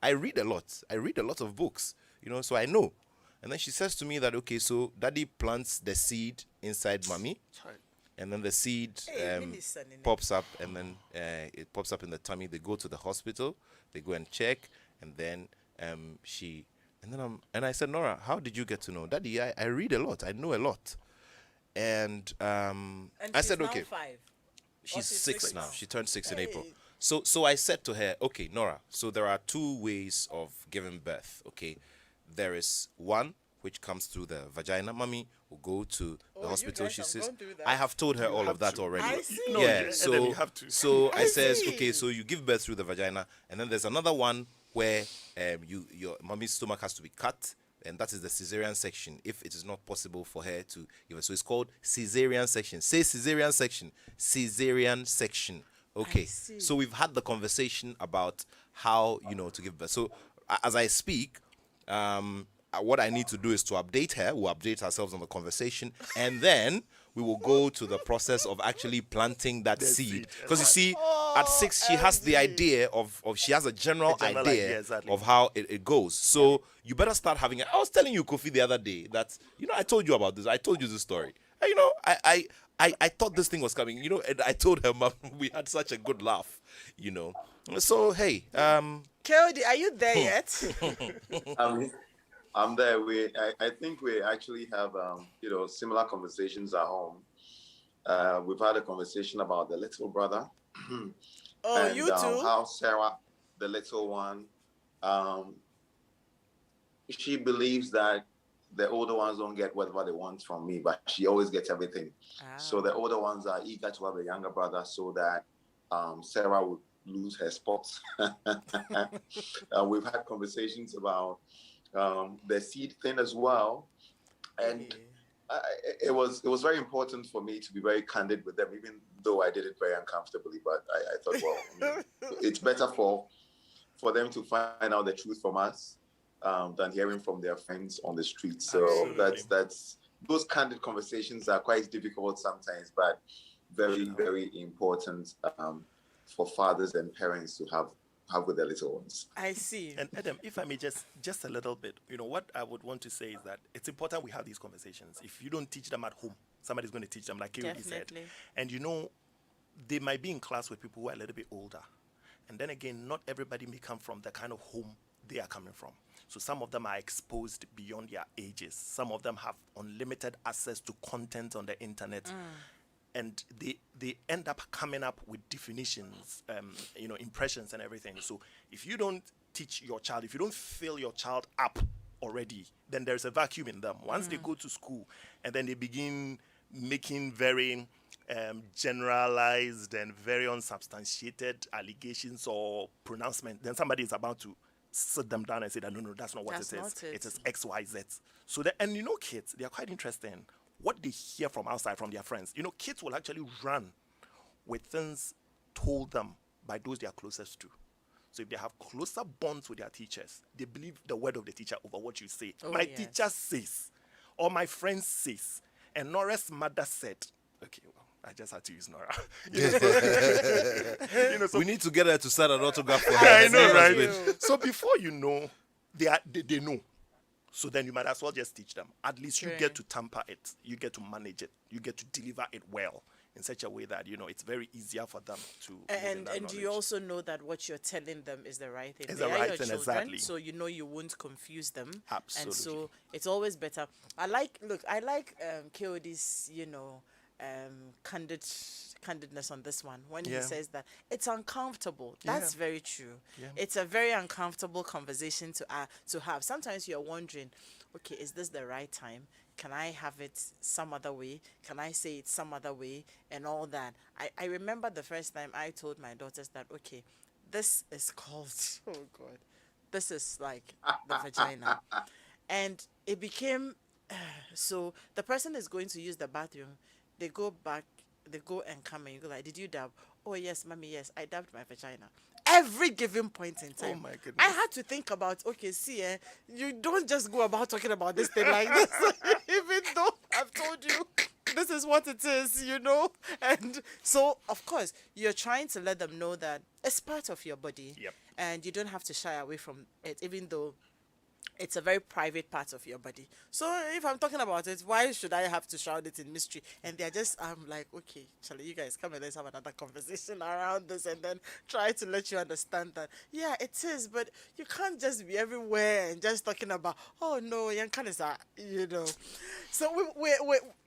I read a lot. I read a lot of books, so I know." And then she says to me that, "Okay, so Daddy plants the seed inside mommy. And then the seed pops up, and then it pops up in the tummy. They go to the hospital, they go and check, and then and I said, 'Nora, how did you get to know?' 'Daddy, I read a lot, I know a lot.' And And I she's said, now okay. 5. She's she's 6 six now. now. She turned 6 in Hey. April. So I said to her, okay, Nora, so there are 2 ways of giving birth, okay? There is one which comes through the vagina. Mommy will go to Oh, the you hospital. guys She have says, gone through that? I have told her You all have of that to. already. I see. No, Yeah, Adam, so you have to. so I I says, see. okay, so you give birth through the vagina, and then there's another one where your mommy's stomach has to be cut, and that is the cesarean section. If it is not possible for her to give it, so it's called cesarean section. Say cesarean section. Cesarean section. Okay. see. So we've had the conversation about how to give birth. So as I speak, what I need to do is to update her. We'll update ourselves on the conversation, and then we will go to the process of actually planting that seed. seed, Because you see, at 6, she has the idea of she has a general, general idea, idea, exactly. of how it goes. So you better start having it. I was telling you, Kofi, the other day that I told you about this. I told you this story. And, I thought this thing was coming. And I told her, Mom, we had such a good laugh. So hey, Keldy, are you there yet? I'm there. I think we actually have, similar conversations at home. We've had a conversation about the little brother. Oh, and you too? how Sarah, the little one, she believes that the older ones don't get whatever they want from me, but she always gets everything. So the older ones are eager to have a younger brother so that Sarah would lose her spots. We've had conversations about the seed thing as well, and it was very important for me to be very candid with them, even though I did it very uncomfortably. But I thought, well, it's better for them to find out the truth from us than hearing from their friends on the street. So Absolutely. that's those candid conversations are quite difficult sometimes, but very, very important for fathers and parents to have with their little ones. I see. And Adam, if I may just a little bit, what I would want to say is that it's important we have these conversations. If you don't teach them at home, somebody's going to teach them, like you said. Definitely. And they might be in class with people who are a little bit older. And then again, not everybody may come from the kind of home they are coming from. So some of them are exposed beyond their ages. Some of them have unlimited access to content on the internet. And they end up coming up with definitions, impressions and everything. So if you don't teach your child, if you don't fill your child up already, then there's a vacuum in them. Once they go to school and then they begin making very generalized and very unsubstantiated allegations or pronouncements, then somebody is about to sit them down and say that no, that's not what That's it is. not it. It is X, Y, Z. So kids, they are quite interesting. What they hear from outside, from their friends. Kids will actually run with things told them by those they are closest to. So if they have closer bonds with their teachers, they believe the word of the teacher over what you say. Oh, My yes. teacher says, or my friend says, and Nora's mother said, okay, well, I just had to use Nora. So we need to get her to sign an autograph for her. I know, right? you. So before you know, they know. So then you might as well just teach them. At least you Train. get to tamper it. You get to manage it. You get to deliver it well in such a way that, it's very easier for them to move in And that you knowledge. also know that what you're telling them is the right thing. Is They the are right your thing, children, exactly. so you won't confuse them. Absolutely. And so it's always better. I like KOD's, candidness on this one when he Yeah. says that it's uncomfortable. That's Yeah. very true. Yeah. It's a very uncomfortable conversation to have. Sometimes you're wondering, okay, is this the right time? Can I have it some other way? Can I say it some other way? And all that. I remember the first time I told my daughters that, okay, this is called, oh God, this is like the vagina. And it became, so the person is going to use the bathroom. They go back, they go and come, and you go like, did you dab? Oh yes, mommy, yes, I dabbed my vagina. Every given point in time. Oh, my goodness. I had to think about, okay, see, you don't just go about talking about this thing like this, even though I've told you this is what it is, And so, of course, you're trying to let them know that it's part of your body. Yep. And you don't have to shy away from it, even though It's a very private part of your body. So if I'm talking about it, why should I have to shout it in mystery? And they're just, I'm like, okay, Charlie, you guys come and let's have another conversation around this and then try to let you understand that, yeah, it is, but you can't just be everywhere and just talking about, oh no, young cancer, you know. So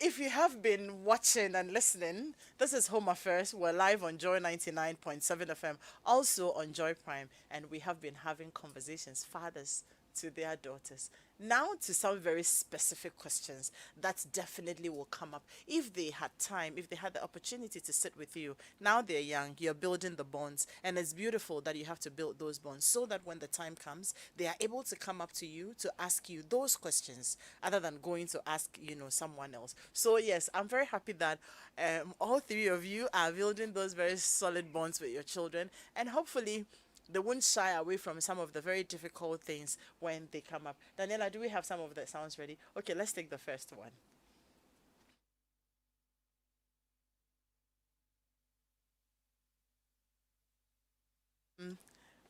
if you have been watching and listening, this is Home Affairs. We're live on Joy 99.7 FM, also on Joy Prime, and we have been having conversations, fathers to their daughters. Now to some very specific questions that definitely will come up if they had time, if they had the opportunity to sit with you. Now they're young, you're building the bonds, and it's beautiful that you have to build those bonds so that when the time comes, they are able to come up to you to ask you those questions other than going to ask, someone else. So yes, I'm very happy that all three of you are building those very solid bonds with your children, and hopefully they won't shy away from some of the very difficult things when they come up. Daniela, do we have some of the sounds ready? Okay, let's take the first one.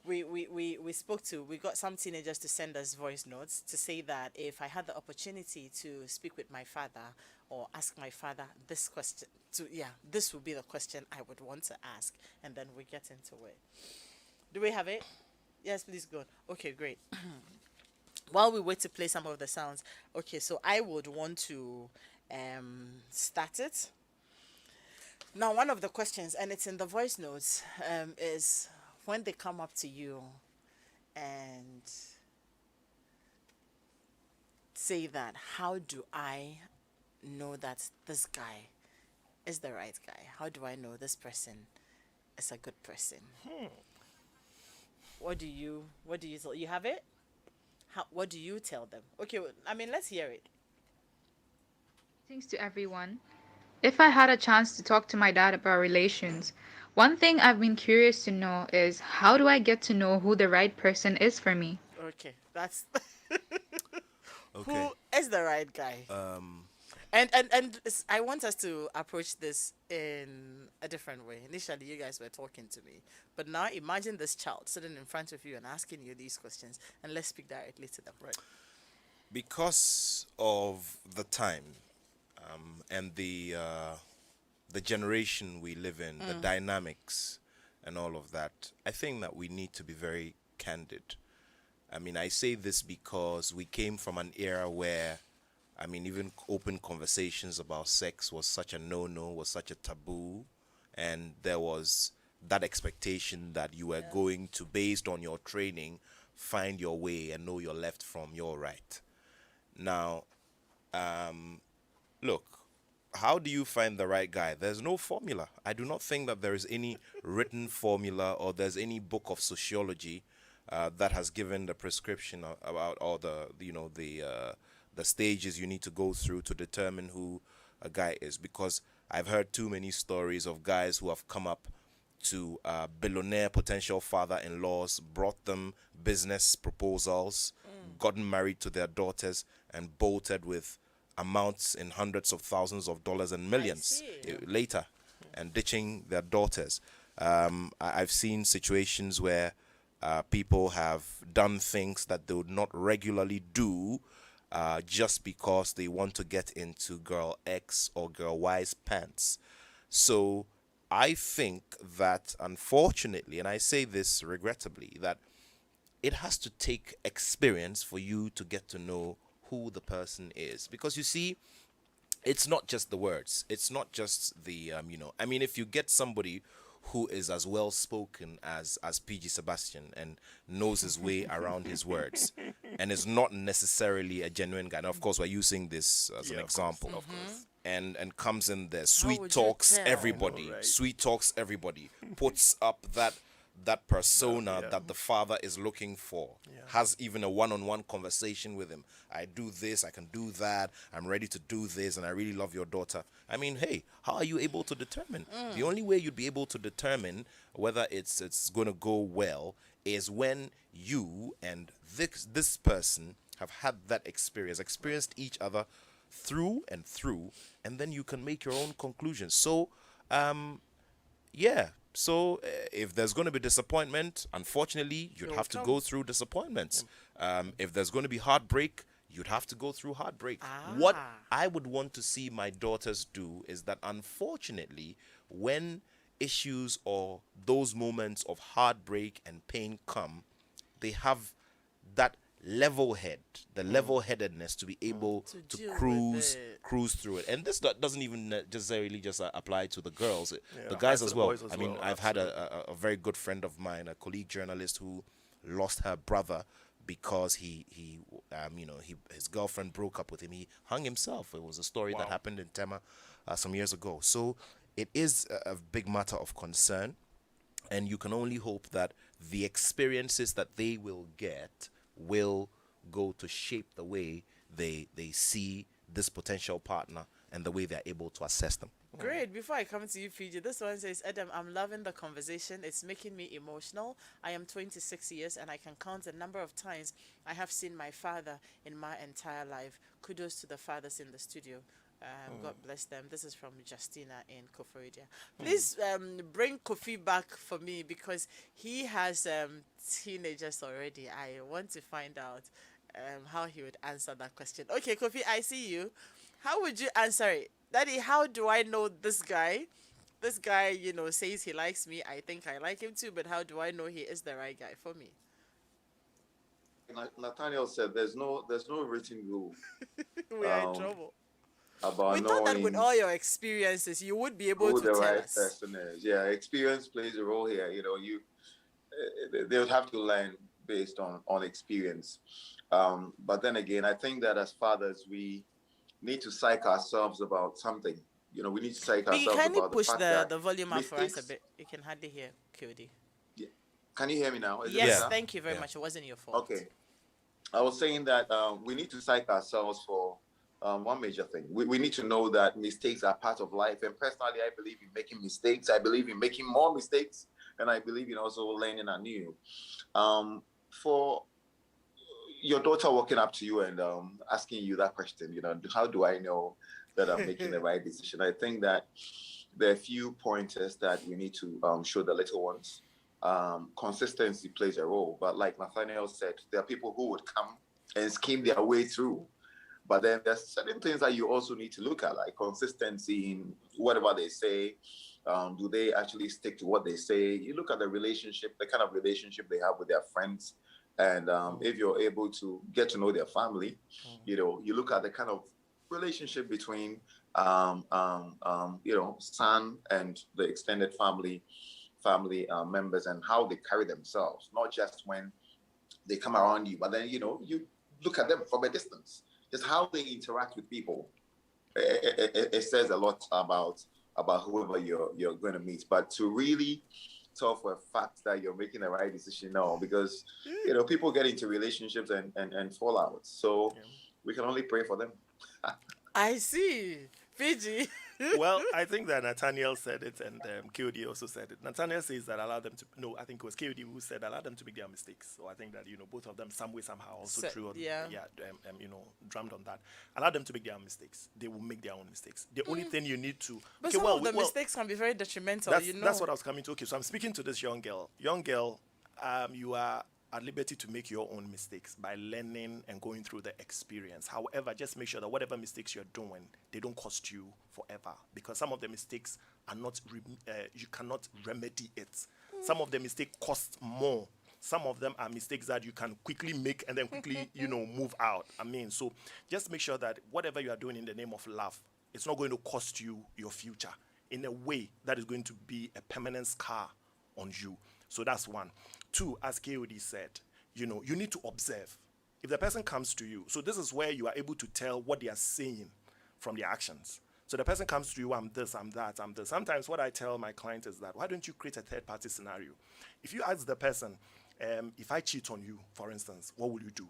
We got some teenagers to send us voice notes to say that if I had the opportunity to speak with my father or ask my father this question, this would be the question I would want to ask, and then we get into it. Do we have it? Yes, please go on. Okay, great. While we wait to play some of the sounds, okay, so I would want to start it. Now, one of the questions, and it's in the voice notes, is when they come up to you and say that, how do I know that this guy is the right guy? How do I know this person is a good person? What do you tell? You have it? What do you tell them? Okay, I mean, let's hear it. Thanks to everyone. If I had a chance to talk to my dad about relations, one thing I've been curious to know is how do I get to know who the right person is for me? Okay, that's Okay. who is the right guy. Um, And I want us to approach this in a different way. Initially, you guys were talking to me, but now imagine this child sitting in front of you and asking you these questions, and let's speak directly to them. Right. because of the time and the generation we live in, the dynamics and all of that, I think that we need to be very candid. I mean, I say this because we came from an era where, I mean, even open conversations about sex was such a no-no, was such a taboo, and there was that expectation that you were going to, based on your training, find your way and know your left from your right. Now, look, how do you find the right guy? There's no formula. I do not think that there is any written formula or there's any book of sociology that has given the prescription about all the stages you need to go through to determine who a guy is. Because I've heard too many stories of guys who have come up to billionaire potential father-in-laws, brought them business proposals, gotten married to their daughters, and bolted with amounts in hundreds of thousands of dollars and millions later, and ditching their daughters. I've seen situations where people have done things that they would not regularly do just because they want to get into girl X or girl Y's pants. So I think that, unfortunately, and I say this regrettably, that it has to take experience for you to get to know who the person is. Because you see, it's not just the words. It's not just the, I mean, if you get somebody who is as well spoken as PG Sebastian and knows his way around his words and is not necessarily a genuine guy. Now, of course, we're using this as an example. Of course. And comes in there, would sweet you talks tell? everybody, I know, right? sweet talks everybody, puts up that persona Yeah. that the father is looking for, has even a one-on-one conversation with him. I do this, I can do that, I'm ready to do this, and I really love your daughter. I mean, hey, how are you able to determine? The only way you'd be able to determine whether it's going to go well is when you and this person have had that experience, experienced each other through and through, and then you can make your own conclusions. So, if there's going to be disappointment, unfortunately, you'd It have to will go come. through disappointments. If there's going to be heartbreak, you'd have to go through heartbreak. What Ah. I would want to see my daughters do is that, unfortunately, when issues or those moments of heartbreak and pain come, they have that level head, the level headedness to be able To to deal with cruise it. cruise through it. And this doesn't even necessarily just apply to the girls, the Yeah, guys applies to as the well. boys as I mean, well, I've had a very good friend of mine, a colleague journalist, who lost her brother because his girlfriend broke up with him. He hung himself. It was a story that Wow. happened in Tema some years ago. So it is a big matter of concern, and you can only hope that the experiences that they will get will go to shape the way they see this potential partner and the way they're able to assess them. Great. Before I come to you, PG, this one says, Adam, I'm loving the conversation. It's making me emotional. I am 26 years and I can count the number of times I have seen my father in my entire life. Kudos to the fathers in the studio. God bless them. This is from Justina in Koforidua. Please bring Kofi back for me because he has teenagers already. I want to find out how he would answer that question. Okay, Kofi, I see you. How would you answer it? Daddy, how do I know this guy? This guy, says he likes me. I think I like him too, but how do I know he is the right guy for me? Nathaniel said there's no written rule We are in um, trouble. about We thought that with knowing all your experiences, you would be able who to the tell right us. person is. Yeah, experience plays a role here. They would have to learn based on experience. But then again, I think that as fathers, we need to psych ourselves about something. We need to psych Biggie, ourselves kindly about the push fact the, that the volume up for us a mistakes. bit. You can hardly hear QD. Yeah. Can you hear me now? Is it Yes, Yeah, better? thank you very yeah. much. It wasn't your fault. Okay. I was saying that we need to psych ourselves for one major thing. We need to know that mistakes are part of life. And personally, I believe in making mistakes. I believe in making more mistakes. And I believe in also learning anew. For your daughter walking up to you and asking you that question, how do I know that I'm making the right decision? I think that there are a few pointers that we need to show the little ones. Consistency plays a role, but like Nathaniel said, there are people who would come and scheme their way through. But then there's certain things that you also need to look at, like consistency in whatever they say. Do they actually stick to what they say? You look at the relationship, the kind of relationship they have with their friends. And if you're able to get to know their family, you look at the kind of relationship between, son and the extended family members and how they carry themselves, not just when they come around you, but then, you look at them from a distance, just how they interact with people. It says a lot about whoever you're going to meet. But to really tell for a fact that you're making the right decision, no, because people get into relationships and fall out. So we can only pray for them. I see. Fiji. Well, I think that Nathaniel said it, and KOD also said it. Nathaniel says that allow them to. No, I think it was KOD who said allow them to make their mistakes. So I think that both of them some way somehow also drew on, Yeah. drummed on that. Allow them to make their mistakes. They will make their own mistakes. The only thing you need to. But Okay, some well, of the well, mistakes can be very detrimental, that's what I was coming to. Okay, so I'm speaking to this young girl. Young girl, you are at liberty to make your own mistakes by learning and going through the experience. However, just make sure that whatever mistakes you're doing, they don't cost you forever, because some of the mistakes are not you cannot remedy it. Some of the mistakes cost more. Some of them are mistakes that you can quickly make and then quickly move out. So just make sure that whatever you are doing in the name of love, it's not going to cost you your future in a way that is going to be a permanent scar on you. So that's one. Two, as KOD said, you need to observe. If the person comes to you, so this is where you are able to tell what they are saying from their actions. So the person comes to you, I'm this, I'm that, I'm this. Sometimes what I tell my clients is that, why don't you create a third-party scenario? If you ask the person, if I cheat on you, for instance, what will you do?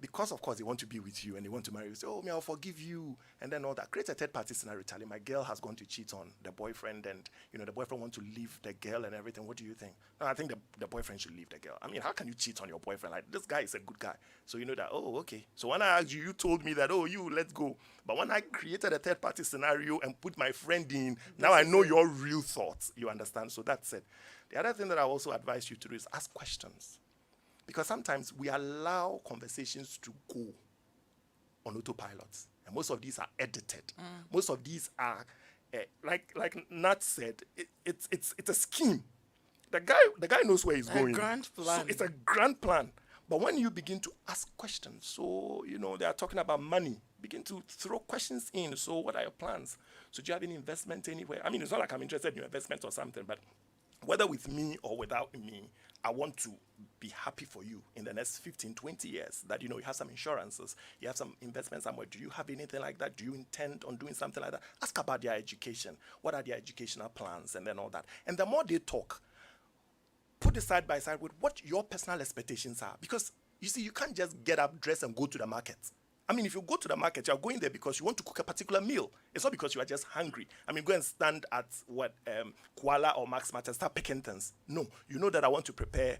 Because, of course, they want to be with you and they want to marry you. Say, oh, I'll forgive you. And then all that. Create a third-party scenario. Telling my girl has gone to cheat on the boyfriend and, the boyfriend wants to leave the girl and everything. What do you think? No, I think the boyfriend should leave the girl. How can you cheat on your boyfriend? Like, this guy is a good guy. So you know that, oh, okay. So when I asked you, you told me that, oh, let's go. But when I created a third-party scenario and put my friend in, now I know your real thoughts. You understand? So that's it. The other thing that I also advise you to do is ask questions. Because sometimes we allow conversations to go on autopilot, and most of these are edited. Most of these are, like Nat said, it's a scheme. The guy knows where he's going. grand So plan. it's a grand plan. But when you begin to ask questions, so they are talking about money, begin to throw questions in. So what are your plans? So do you have any investment anywhere? I mean, it's not like I'm interested in your investment or something, but whether with me or without me, I want to be happy for you in the next 15, 20 years that, you have some insurances, you have some investment somewhere. Do you have anything like that? Do you intend on doing something like that? Ask about their education. What are their educational plans? And then all that. And the more they talk, put it side by side with what your personal expectations are. Because, you see, you can't just get up, dress, and go to the market. I mean, if you go to the market, you're going there because you want to cook a particular meal. It's not because you are just hungry. I mean, go and stand at Koala or Max Mart and start picking things. No, you know that I want to prepare,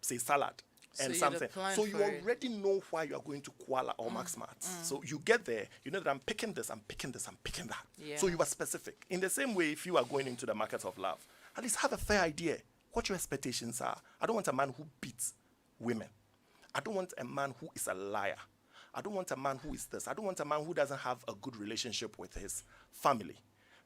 say, salad and So something. So you for it. already know why you are going to Koala or Max Mart. So you get there, you know that I'm picking this, I'm picking this, I'm picking that. Yeah. So you are specific. In the same way, if you are going into the market of love, at least have a fair idea what your expectations are. I don't want a man who beats women. I don't want a man who is a liar. I don't want a man who is this. I don't want a man who doesn't have a good relationship with his family.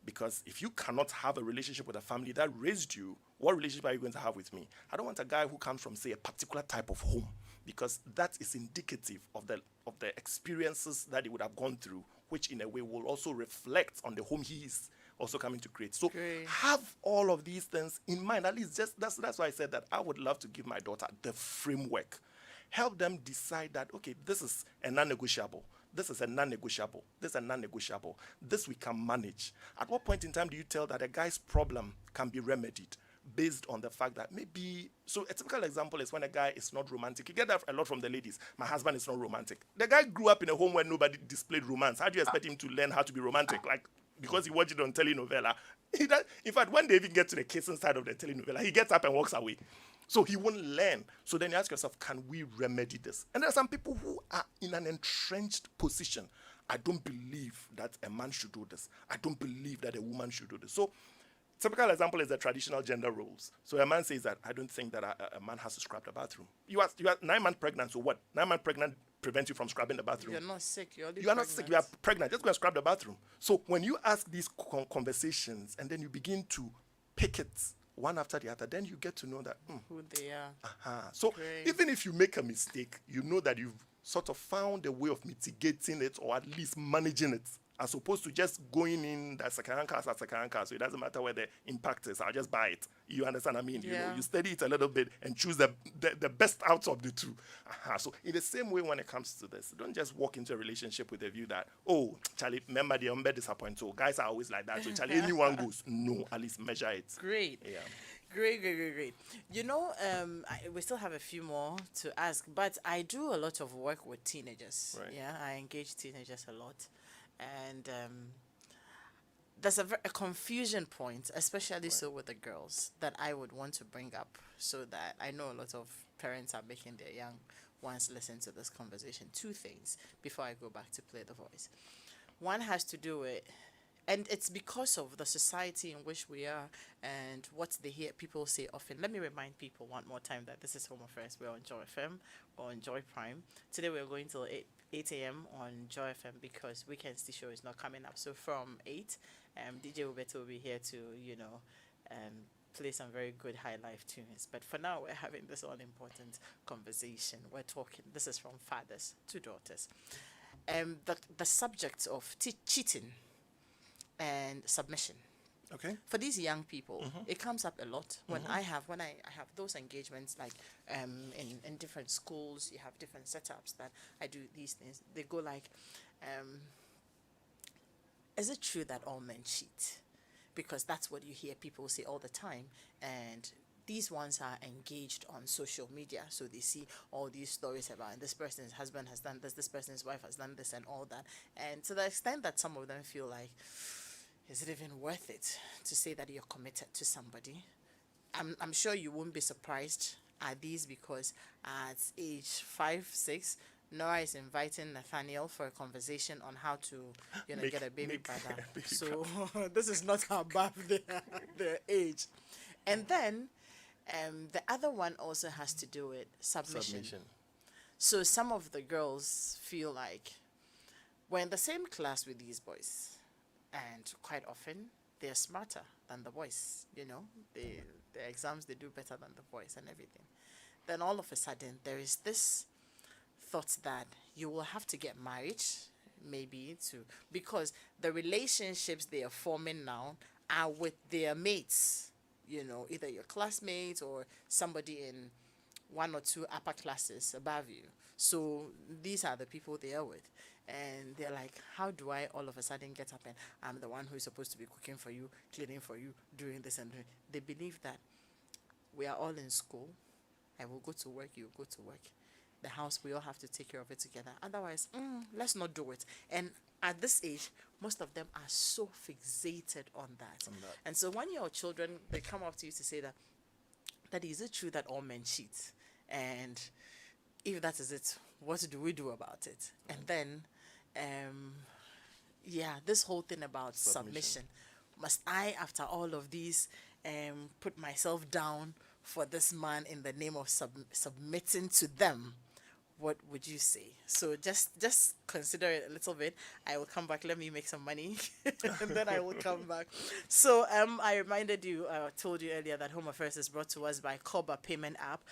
Because if you cannot have a relationship with a family that raised you, what relationship are you going to have with me? I don't want a guy who comes from, say, a particular type of home, because that is indicative of the experiences that he would have gone through, which in a way will also reflect on the home he is also coming to create. So Great. have all of these things in mind. At least that's why I said that I would love to give my daughter the framework. Help them decide that, okay, this is a non-negotiable. This is a non-negotiable. This is a non-negotiable. This we can manage. At what point in time do you tell that a guy's problem can be remedied based on the fact that maybe, so a typical example is when a guy is not romantic. You get that a lot from the ladies. My husband is not romantic. The guy grew up in a home where nobody displayed romance. How do you expect him to learn how to be romantic? Like, because he watched it on telenovela. In fact, when they even get to the kissing side of the telenovela, he gets up and walks away. So he won't learn. So then you ask yourself, can we remedy this? And there are some people who are in an entrenched position. I don't believe that a man should do this. I don't believe that a woman should do this. So typical example is the traditional gender roles. So a man says that I don't think that a man has to scrub the bathroom. You are 9 months pregnant, so what? 9 months pregnant prevents you from scrubbing the bathroom. You're not sick. You're You are not sick. You are pregnant. Just go and scrub the bathroom. So when you ask these conversations and then you begin to pick it one after the other, then you get to know that. Who they are. So Great. even if you make a mistake, you know that you've sort of found a way of mitigating it or at least managing it, as opposed to just going in that second-hand car, so it doesn't matter where the impact is. I'll just buy it. You understand what I mean? Yeah. You study it a little bit and choose the best out of the two. So in the same way when it comes to this, don't just walk into a relationship with a view that, oh, Charlie, remember the umbe disappoint. So guys are always like that. So Charlie, anyone goes. No, at least measure it. Great. Yeah. Great. You know, we still have a few more to ask, but I do a lot of work with teenagers. Right. Yeah, I engage teenagers a lot. And there's a confusion point, especially so with the girls, that I would want to bring up so that I know a lot of parents are making their young ones listen to this conversation. 2 things before I go back to play the voice. One has to do with, and it's because of the society in which we are and what they hear people say often. Let me remind people one more time that this is Home Affairs. We're on Joy FM or on Joy Prime. Today we're going till 8 a.m. on Joy FM because Weekends the show is not coming up. So from 8, DJ Ubeto will be here to, play some very good high life tunes. But for now, we're having this all important conversation. We're talking, this is from fathers to daughters. The subject of cheating and submission. Okay. For these young people, it comes up a lot when I have those engagements, like in different schools. You have different setups that I do these things. They go like, is it true that all men cheat? Because that's what you hear people say all the time, and these ones are engaged on social media, so they see all these stories about this person's husband has done this person's wife has done this and all that, and to the extent that some of them feel like, is it even worth it to say that you're committed to somebody? I'm sure you won't be surprised at these, because at age 5, 6, Nora is inviting Nathaniel for a conversation on how to, get a baby brother. So this is not above their age. And then The other one also has to do with submission. Submission. So some of the girls feel like we're in the same class with these boys, and quite often they're smarter than the boys. The exams they do better than the boys and everything. Then all of a sudden there is this thought that you will have to get married, maybe to because the relationships they are forming now are with their mates. Either your classmates or somebody in one or two upper classes above you. So these are the people they are with. And they're like, how do I all of a sudden get up and I'm the one who is supposed to be cooking for you, cleaning for you, doing this and doing. They believe that we are all in school. I will go to work, you go to work. The house, we all have to take care of it together. Otherwise, let's not do it. And at this age, most of them are so fixated on that. And so when your children, they come up to you to say that is it true that all men cheat? And if that is it, what do we do about it? And then, this whole thing about submission. Must I, after all of these, put myself down for this man in the name of submitting to them? What would you say? So just consider it a little bit. I will come back. Let me make some money, and then I will come back. So I reminded you, told you earlier that Home Affairs is brought to us by Koba Payment App.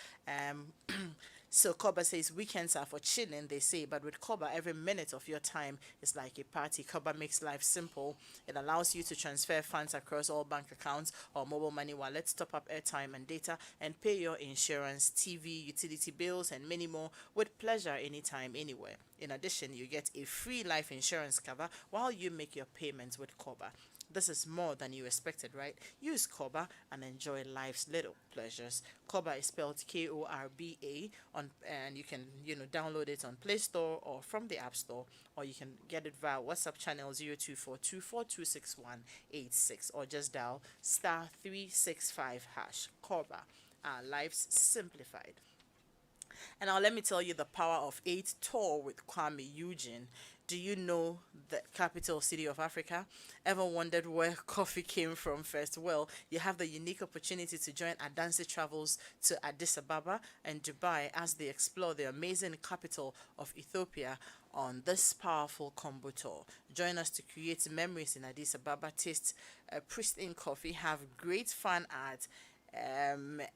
So Koba says weekends are for chilling, they say, but with Koba, every minute of your time is like a party. Koba makes life simple. It allows you to transfer funds across all bank accounts or mobile money wallets, top up airtime and data, and pay your insurance, TV, utility bills, and many more with pleasure anytime, anywhere. In addition, you get a free life insurance cover while you make your payments with Koba. This is more than you expected, right? Use Koba and enjoy life's little pleasures. Koba is spelled Korba and you can download it on Play Store or from the App Store, or you can get it via WhatsApp channel 0242426186, or just dial *365#. Koba, our lives simplified. And now let me tell you the power of 8 tour with Kwame Eugene. Do you know the capital city of Africa? Ever wondered where coffee came from first? Well, you have the unique opportunity to join Adansi Travels to Addis Ababa and Dubai as they explore the amazing capital of Ethiopia on this powerful combo tour. Join us to create memories in Addis Ababa, taste pristine coffee, have great fun at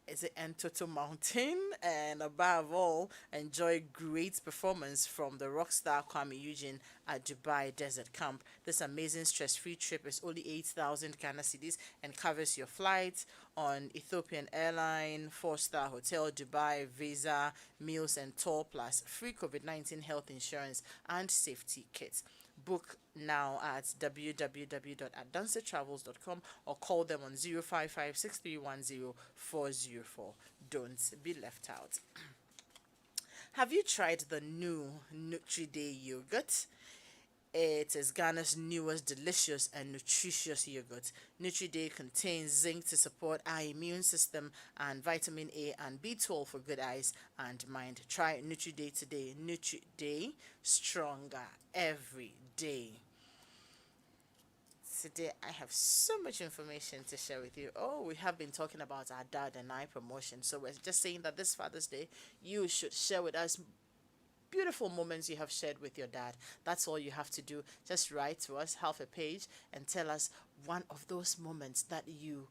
is it Entoto Mountain, and above all, enjoy great performance from the rockstar Kwame Eugene at Dubai Desert Camp. This amazing stress-free trip is only 8,000 Ghana cedis and covers your flights on Ethiopian Airline, 4-star hotel, Dubai, visa, meals and tour, plus free COVID-19 health insurance and safety kits. Book now at www.advancedtravels.com or call them on 055 Don't be left out. Have you tried the new Nutri-Day yogurt? It is Ghana's newest delicious and nutritious yogurt. Nutri-Day contains zinc to support our immune system and vitamin A and B12 for good eyes and mind. Try Nutri-Day today. Nutri-Day, stronger every day. Today I have so much information to share with you. Oh, we have been talking about our dad and I promotion. So we're just saying that this Father's Day, you should share with us beautiful moments you have shared with your dad. That's all you have to do. Just write to us half a page and tell us one of those moments that you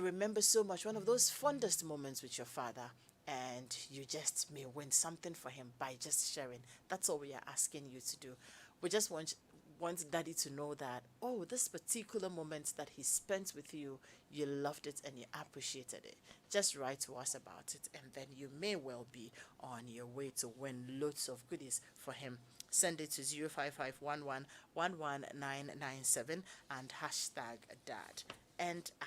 remember so much, one of those fondest moments with your father, and you just may win something for him by just sharing. That's all we are asking you to do. We just want daddy to know that, oh, this particular moment that he spent with you, you loved it and you appreciated it. Just write to us about it, and then you may well be on your way to win loads of goodies for him. Send it to 05511119997 and hashtag dad and I.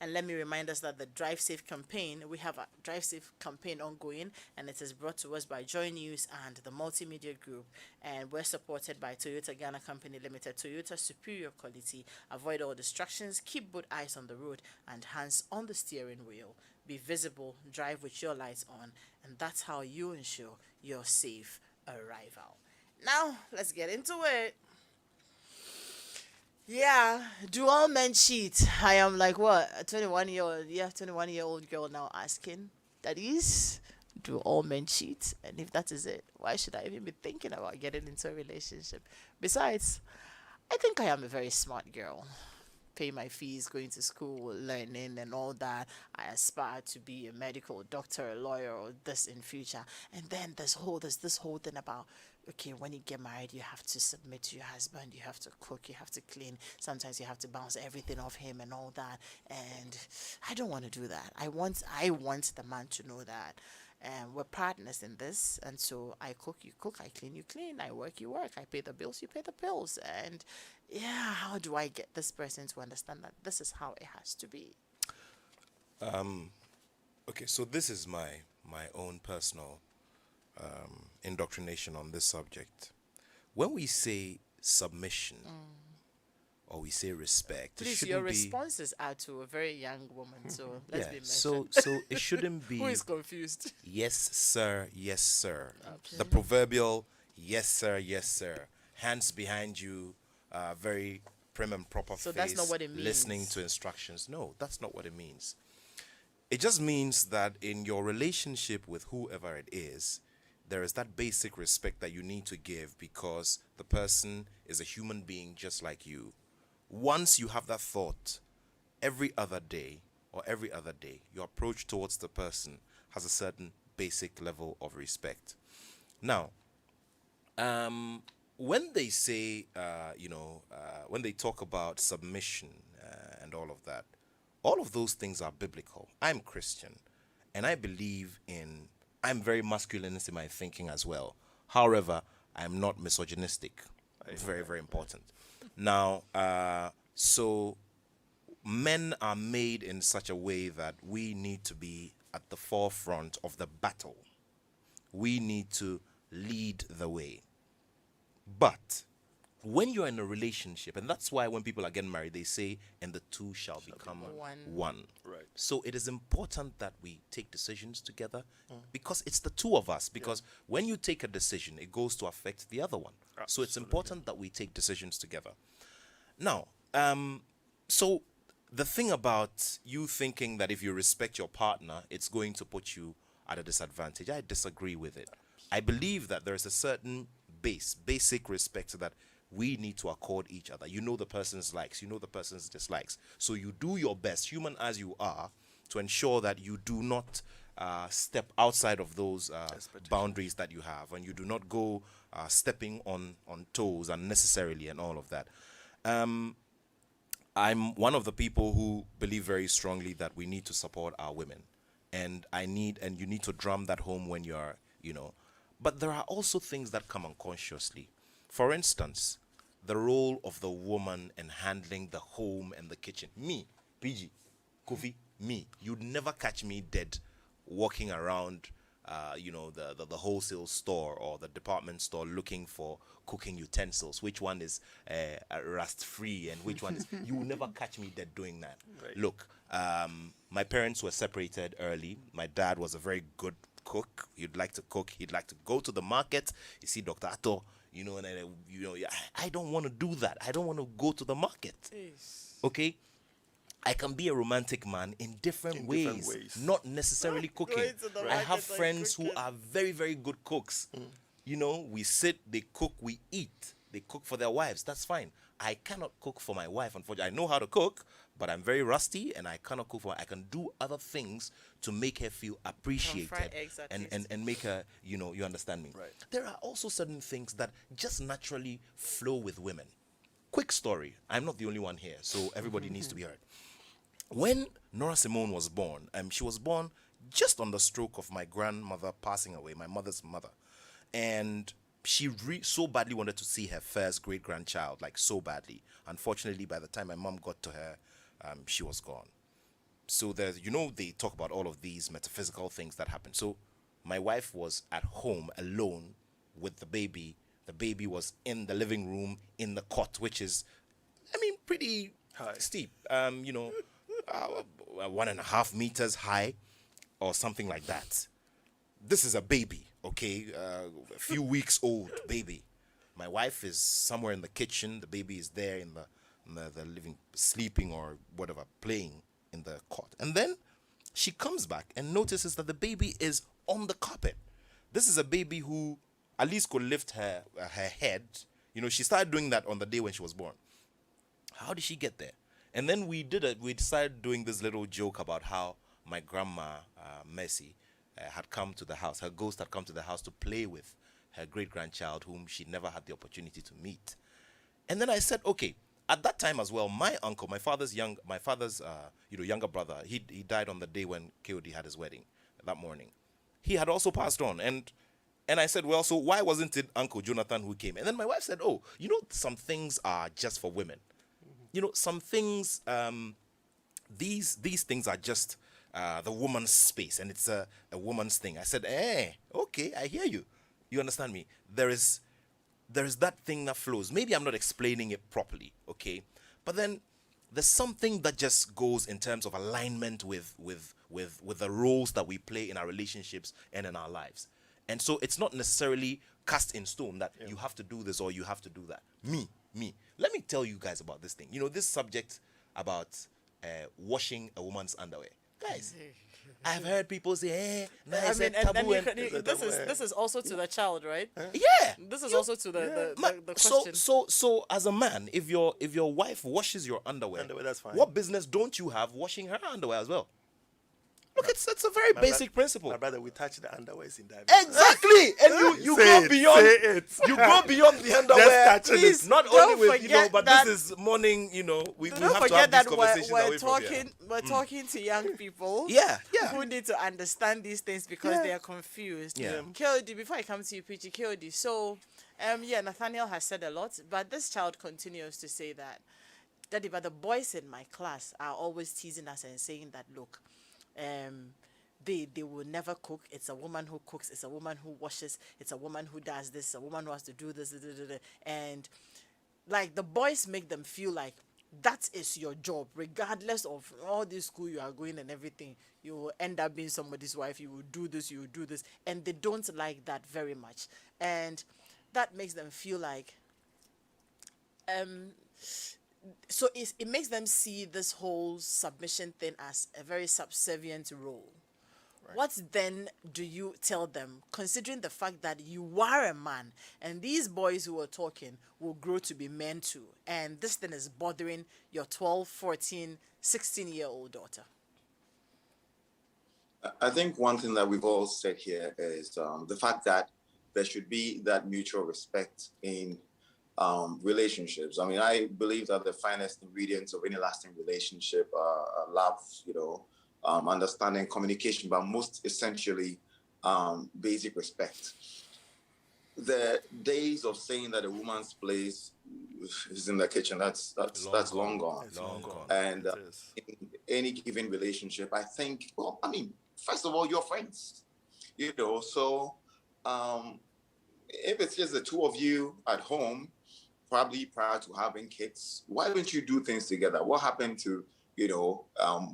And let me remind us that the Drive Safe campaign, we have a Drive Safe campaign ongoing, and it is brought to us by Joy News and the Multimedia Group. And we're supported by Toyota Ghana Company Limited. Toyota, superior quality. Avoid all distractions. Keep both eyes on the road and hands on the steering wheel. Be visible. Drive with your lights on. And that's how you ensure your safe arrival. Now, let's get into it. Yeah, do all men cheat? I am like what, a 21-year-old, yeah, 21-year-old girl now asking, that is, do all men cheat? And if that is it, why should I even be thinking about getting into a relationship? Besides, I think I am a very smart girl. Pay my fees, going to school, learning, and all that. I aspire to be a medical doctor, a lawyer, or this in future. And then there's this whole thing about, okay, when you get married, you have to submit to your husband. You have to cook. You have to clean. Sometimes you have to bounce everything off him and all that. And I don't want to do that. I want the man to know that. And we're partners in this, and so I cook, you cook, I clean, you clean, I work, you work, I pay the bills, you pay the bills. And yeah, how do I get this person to understand that this is how it has to be? Okay, so this is my own personal indoctrination on this subject. When we say submission or we say respect, it Please, your shouldn't be. responses are to a very young woman, so let's Yeah, be mentioned. so it shouldn't be Who is confused? yes sir, yes sir. Okay. The proverbial yes sir. Hands behind you, very prim and proper So face, that's not what it listening means. to instructions. No, that's not what it means. It just means that in your relationship with whoever it is, there is that basic respect that you need to give because the person is a human being just like you. Once you have that thought, every other day your approach towards the person has a certain basic level of respect. Now, when they say, when they talk about submission and all of those things are biblical. I'm Christian, and I believe in. I'm very masculinist in my thinking as well. However, I'm not misogynistic. Very, very important. Now, so men are made in such a way that we need to be at the forefront of the battle. We need to lead the way. But when you're in a relationship, and that's why when people are getting married, they say, and the two shall become one. Right. So it is important that we take decisions together because it's the two of us. Because when you take a decision, it goes to affect the other one. So it's important that we take decisions together. Now, so the thing about you thinking that if you respect your partner, it's going to put you at a disadvantage, I disagree with it. I believe that there is a certain basic respect that we need to accord each other. You know the person's likes, you know the person's dislikes. So you do your best, human as you are, to ensure that you do not step outside of those boundaries that you have, and you do not go stepping on toes unnecessarily and all of that. I'm one of the people who believe very strongly that we need to support our women. And you need to drum that home when you're, but there are also things that come unconsciously. For instance, the role of the woman in handling the home and the kitchen. Me, PG, Kofi, me. You'd never catch me dead walking around, the wholesale store or the department store looking for cooking utensils. Which one is rust free and which one is? You will never catch me dead doing that. Right. Look, my parents were separated early. My dad was a very good cook. He'd like to cook. He'd like to go to the market. You see, Dr. Ato, and I don't want to do that. I don't want to go to the market. Okay? I can be a romantic man in different ways, not necessarily cooking. Going to the I have market and friends who cooking. are very, very good cooks. We sit, they cook, we eat. They cook for their wives. That's fine. I cannot cook for my wife, unfortunately. I know how to cook, but I'm very rusty and I cannot cook for her. I can do other things to make her feel appreciated eggs at least. and make her, you understand me. Right. There are also certain things that just naturally flow with women. Quick story. I'm not the only one here, so everybody needs to be heard. When Nora Simone was born, she was born just on the stroke of my grandmother passing away, my mother's mother. And she so badly wanted to see her first great-grandchild, like so badly. Unfortunately, by the time my mom got to her, she was gone. So there's, they talk about all of these metaphysical things that happen. So my wife was at home alone with the baby. The baby was in the living room in the cot, which is, pretty High. steep. 1.5 meters high or something like that. This is a baby, okay? A few weeks old baby. My wife is somewhere in the kitchen. The baby is there in the they're living, sleeping or whatever, playing in the cot. And then she comes back and notices that the baby is on the carpet. This is a baby who at least could lift her head. You know, she started doing that on the day when she was born. How did she get there? And then we decided doing this little joke about how my grandma, Mercy, had come to the house. Her ghost had come to the house to play with her great-grandchild, whom she never had the opportunity to meet. And then I said, okay, at that time as well, my uncle, my father's younger brother, he died on the day when KOD had his wedding, that morning. He had also passed on. And I said, well, so why wasn't it Uncle Jonathan who came? And then my wife said, oh, you know, some things are just for women. You know, some things, these things are just the woman's space, and it's a woman's thing. I said, okay, I hear you. You understand me? There is that thing that flows. Maybe I'm not explaining it properly, okay? But then there's something that just goes in terms of alignment with the roles that we play in our relationships and in our lives. And so it's not necessarily cast in stone that you have to do this or you have to do that. Me. Let me tell you guys about this thing. You know, this subject about washing a woman's underwear. Guys, I've heard people say, I mean, this is also to the child, right? Yeah. This is also to the question. So as a man, if your wife washes your underwear, that's fine. what business don't you have washing her underwear as well? Look, it's a very basic principle. My brother, we touch the underwears in diapers. Exactly, and you go beyond. You go beyond the underwear. Please, not don't only with forget this is morning. You know, we don't have to forget have these that conversations we're away from here. talking to young people. Yeah. Who need to understand these things because they are confused. Yeah. KOD, before I come to you, Peachy, KOD. So, Nathaniel has said a lot, but this child continues to say that, Daddy, but the boys in my class are always teasing us and saying that, look, they will never cook. It's a woman who cooks. It's a woman who washes. It's a woman who does this. A woman who has to do this. And like the boys make them feel like that is your job, regardless of all this school you are going and everything. You will end up being somebody's wife. You will do this. You will do this, and they don't like that very much. And that makes them feel like so it makes them see this whole submission thing as a very subservient role. Right. What then do you tell them, considering the fact that you are a man and these boys who are talking will grow to be men too, and this thing is bothering your 12, 14, 16-year-old daughter? I think one thing that we've all said here is the fact that there should be that mutual respect in relationships. I mean, I believe that the finest ingredients of any lasting relationship are love, understanding, communication, but most essentially, basic respect. The days of saying that a woman's place is in the kitchen, that's long gone. It's long gone. And in any given relationship, I think, first of all, you're friends, so if it's just the two of you at home, probably prior to having kids, why don't you do things together? What happened to,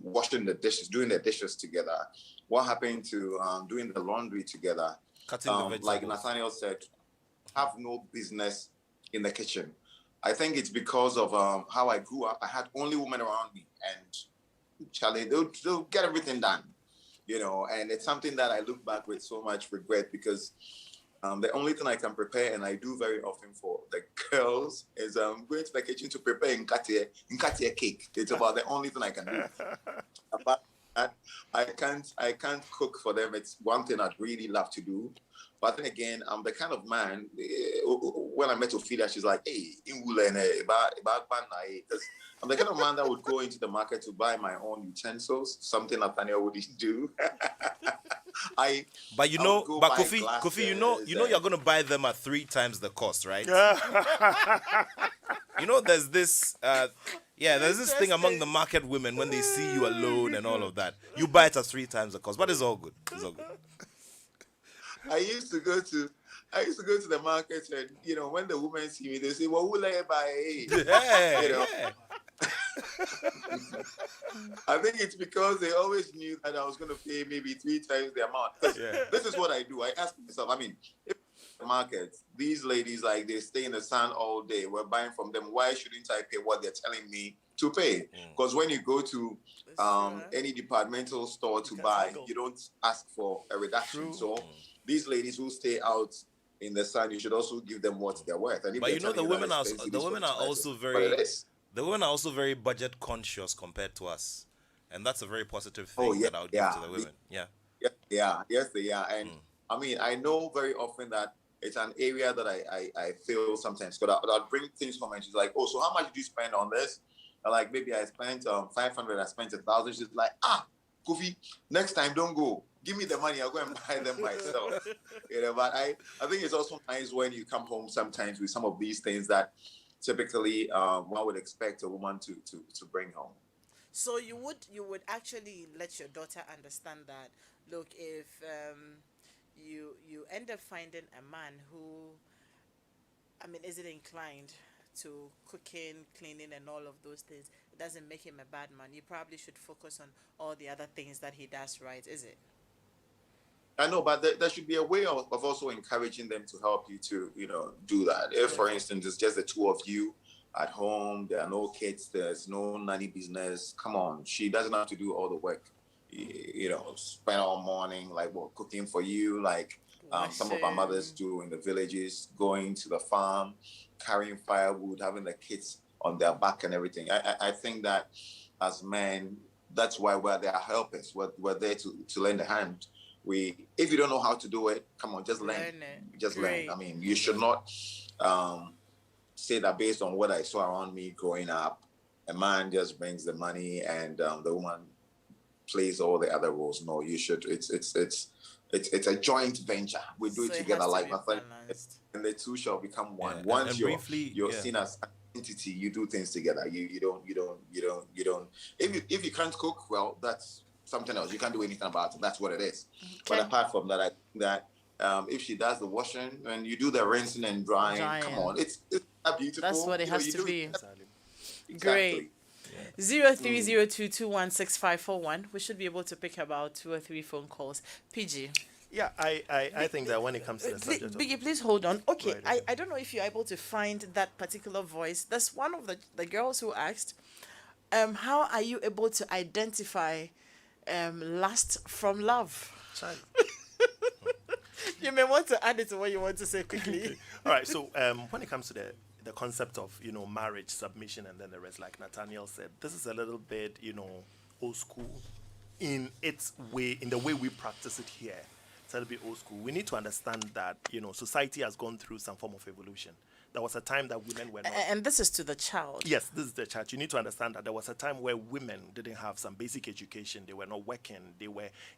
washing the dishes, doing the dishes together? What happened to doing the laundry together? Cutting the vegetables. Like Nathaniel said, have no business in the kitchen. I think it's because of how I grew up. I had only women around me, and Charlie, they'll get everything done, and it's something that I look back with so much regret because the only thing I can prepare, and I do very often for the girls, is going to the kitchen to prepare nkatier cake. It's about the only thing I can do. Apart from that, I can't cook for them. It's one thing I'd really love to do. But then again, I'm the kind of man, when I met Ophelia, she's like, hey, I'm the kind of man that would go into the market to buy my own utensils, something Nathaniel wouldn't do. Kofi, you're going to buy them at 3 times the cost, right? There's this, there's this thing among the market women when they see you alone and all of that. You buy it at 3 times the cost, but it's all good. It's all good. I used to go to the market and, when the women see me, they say, well, who let you buy? Yeah. I think it's because they always knew that I was going to pay maybe 3 times the amount. This is what I do. I ask myself, if market, these ladies, like, they stay in the sun all day. We're buying from them. Why shouldn't I pay what they're telling me to pay? Because when you go to any departmental store to buy, you don't ask for a reduction. True. So these ladies who stay out in the sun, you should also give them what they're worth. And if But you know, they're telling that it's expensive, the it's women are expensive. also But very it is. the women are also very budget conscious compared to us, and that's a very positive thing Oh, yeah, that I would give to the women. Yeah. Yes, they are. And I mean, I know very often that it's an area that I feel sometimes, because I'll bring things home and she's like, oh, so how much did you spend on this? I'm like, maybe I spent 500, I spent 1,000. She's like, Kofi, next time don't go. Give me the money, I'll go and buy them myself. But I think it's also nice when you come home sometimes with some of these things that typically one would expect a woman to bring home. So you would actually let your daughter understand that, look, if you end up finding a man who, I mean, isn't inclined to cooking, cleaning, and all of those things, it doesn't make him a bad man. You probably should focus on all the other things that he does right, is it? I know, but there should be a way of also encouraging them to help you to, do that. If, for instance, it's just the two of you at home, there are no kids, there's no nanny business, come on, she doesn't have to do all the work. Spend all morning, like, cooking for you, like some of our mothers do in the villages, going to the farm, carrying firewood, having the kids on their back and everything. I think that as men, that's why we're their helpers. We're there to lend a hand. If you don't know how to do it, come on, just learn. Just learn. I mean, you should not say that based on what I saw around me growing up, a man just brings the money and the woman plays all the other roles. No, you should. It's a joint venture. We do it together, like nothing, and the two shall become one. Yeah. Once and you're briefly, seen as an entity, you do things together. You don't. If you can't cook, well, that's something else. You can't do anything about it. That's what it is. Okay. But apart from that, I think that if she does the washing and you do the rinsing and drying, come on, it's beautiful. That's what it has to be. Exactly. Great. 0302216541. We should be able to pick about 2 or 3 phone calls. PG. Yeah, I think that when it comes to the subject Biggie, please hold on. Okay, I don't know if you're able to find that particular voice. That's one of the girls who asked, how are you able to identify lust from love? You may want to add it to what you want to say quickly. All right, so when it comes to the concept of, marriage, submission, and then the rest, like Nathaniel said, this is a little bit, old school in its way, in the way we practice it here. It's a little bit old school. We need to understand that, society has gone through some form of evolution. There was a time that women were not... And this is to the child. Yes, this is the child. You need to understand that there was a time where women didn't have some basic education. They were not working.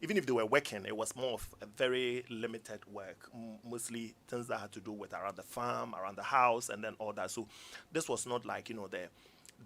Even if they were working, it was more of a very limited work, mostly things that had to do with around the farm, around the house, and then all that. So this was not like,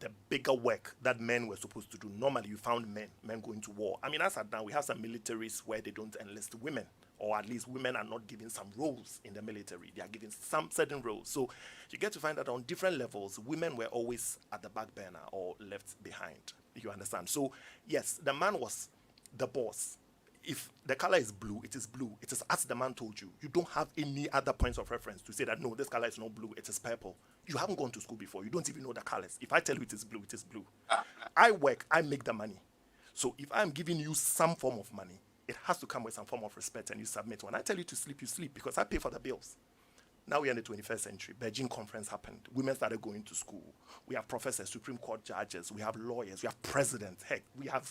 the bigger work that men were supposed to do. Normally, you found men going to war. I mean, as at now, we have some militaries where they don't enlist women, or at least women are not given some roles in the military. They are given some certain roles. So you get to find that on different levels, women were always at the back burner or left behind. You understand? So, yes, the man was the boss. If the color is blue, it is blue. It is as the man told you. You don't have any other points of reference to say that, no, this color is not blue, it is purple. You haven't gone to school before. You don't even know the colors. If I tell you it is blue, it is blue. I work, I make the money. So if I'm giving you some form of money, it has to come with some form of respect, and you submit. When I tell you to sleep, you sleep, because I pay for the bills. Now we are in the 21st century. Beijing conference happened. Women started going to school. We have professors, Supreme Court judges. We have lawyers. We have presidents. Heck, we have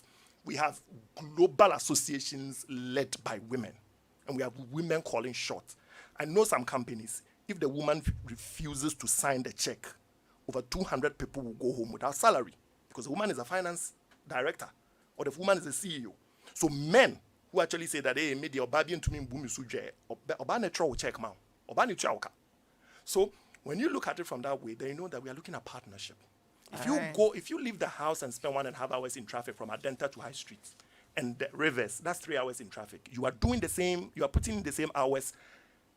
global associations led by women. And we have women calling shots. I know some companies, if the woman refuses to sign the check, over 200 people will go home without salary, because the woman is a finance director or the woman is a CEO. So men who actually say that, hey, media obabi to me bumi suje, oba neutral check man, oba neutral. So when you look at it from that way, then you know that we are looking at partnership. If you leave the house and spend 1.5 hours in traffic from Adenta to High Street, and the rivers, that's 3 hours in traffic. You are doing the same, you are putting in the same hours,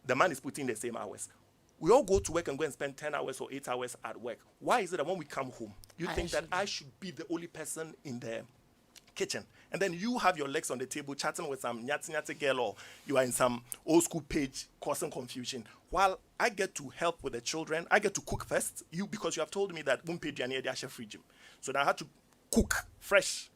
the man is putting the same hours. We all go to work and go and spend 10 hours or 8 hours at work. Why is it that when we come home, you think that I should be the only person in kitchen. And then you have your legs on the table chatting with some nyati girl, or you are in some old school page causing confusion. While I get to help with the children, I get to cook first. Because you have told me that fridge. So now I have to cook fresh.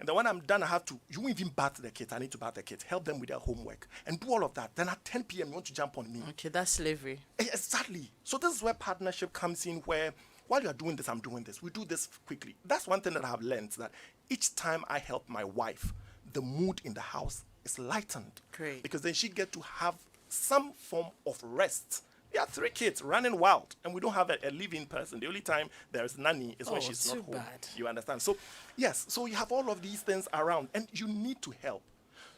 And then when I'm done, you won't even bath the kids. I need to bath the kids, help them with their homework, and do all of that. Then at 10 p.m., you want to jump on me. Okay, that's slavery. Exactly. So this is where partnership comes in, where while you are doing this, I'm doing this. We do this quickly. That's one thing that I have learned, that each time I help my wife, the mood in the house is lightened. Great. Because then she get to have some form of rest. There are 3 kids running wild, and we don't have a living person. The only time there is nanny is when she's not home. Bad. You understand? So, yes, so you have all of these things around, and you need to help.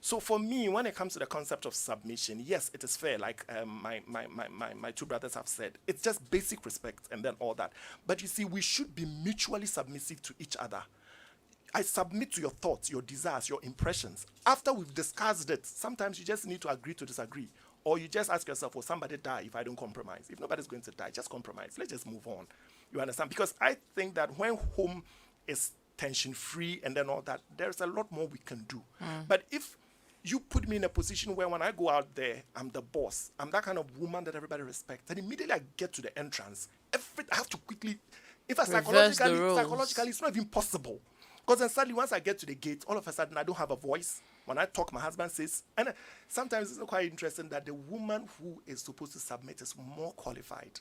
So for me, when it comes to the concept of submission, yes, it is fair, like my 2 brothers have said. It's just basic respect and then all that. But you see, we should be mutually submissive to each other. I submit to your thoughts, your desires, your impressions. After we've discussed it, sometimes you just need to agree to disagree. Or you just ask yourself, will somebody die if I don't compromise? If nobody's going to die, just compromise. Let's just move on. You understand? Because I think that when home is tension-free and then all that, there's a lot more we can do. But if you put me in a position where when I go out there, I'm the boss, I'm that kind of woman that everybody respects, and immediately I get to the entrance, I have to quickly, if I psychologically, it's not even possible. Because then suddenly, once I get to the gate, all of a sudden, I don't have a voice. When I talk, my husband says, and sometimes it's quite interesting that the woman who is supposed to submit is more qualified,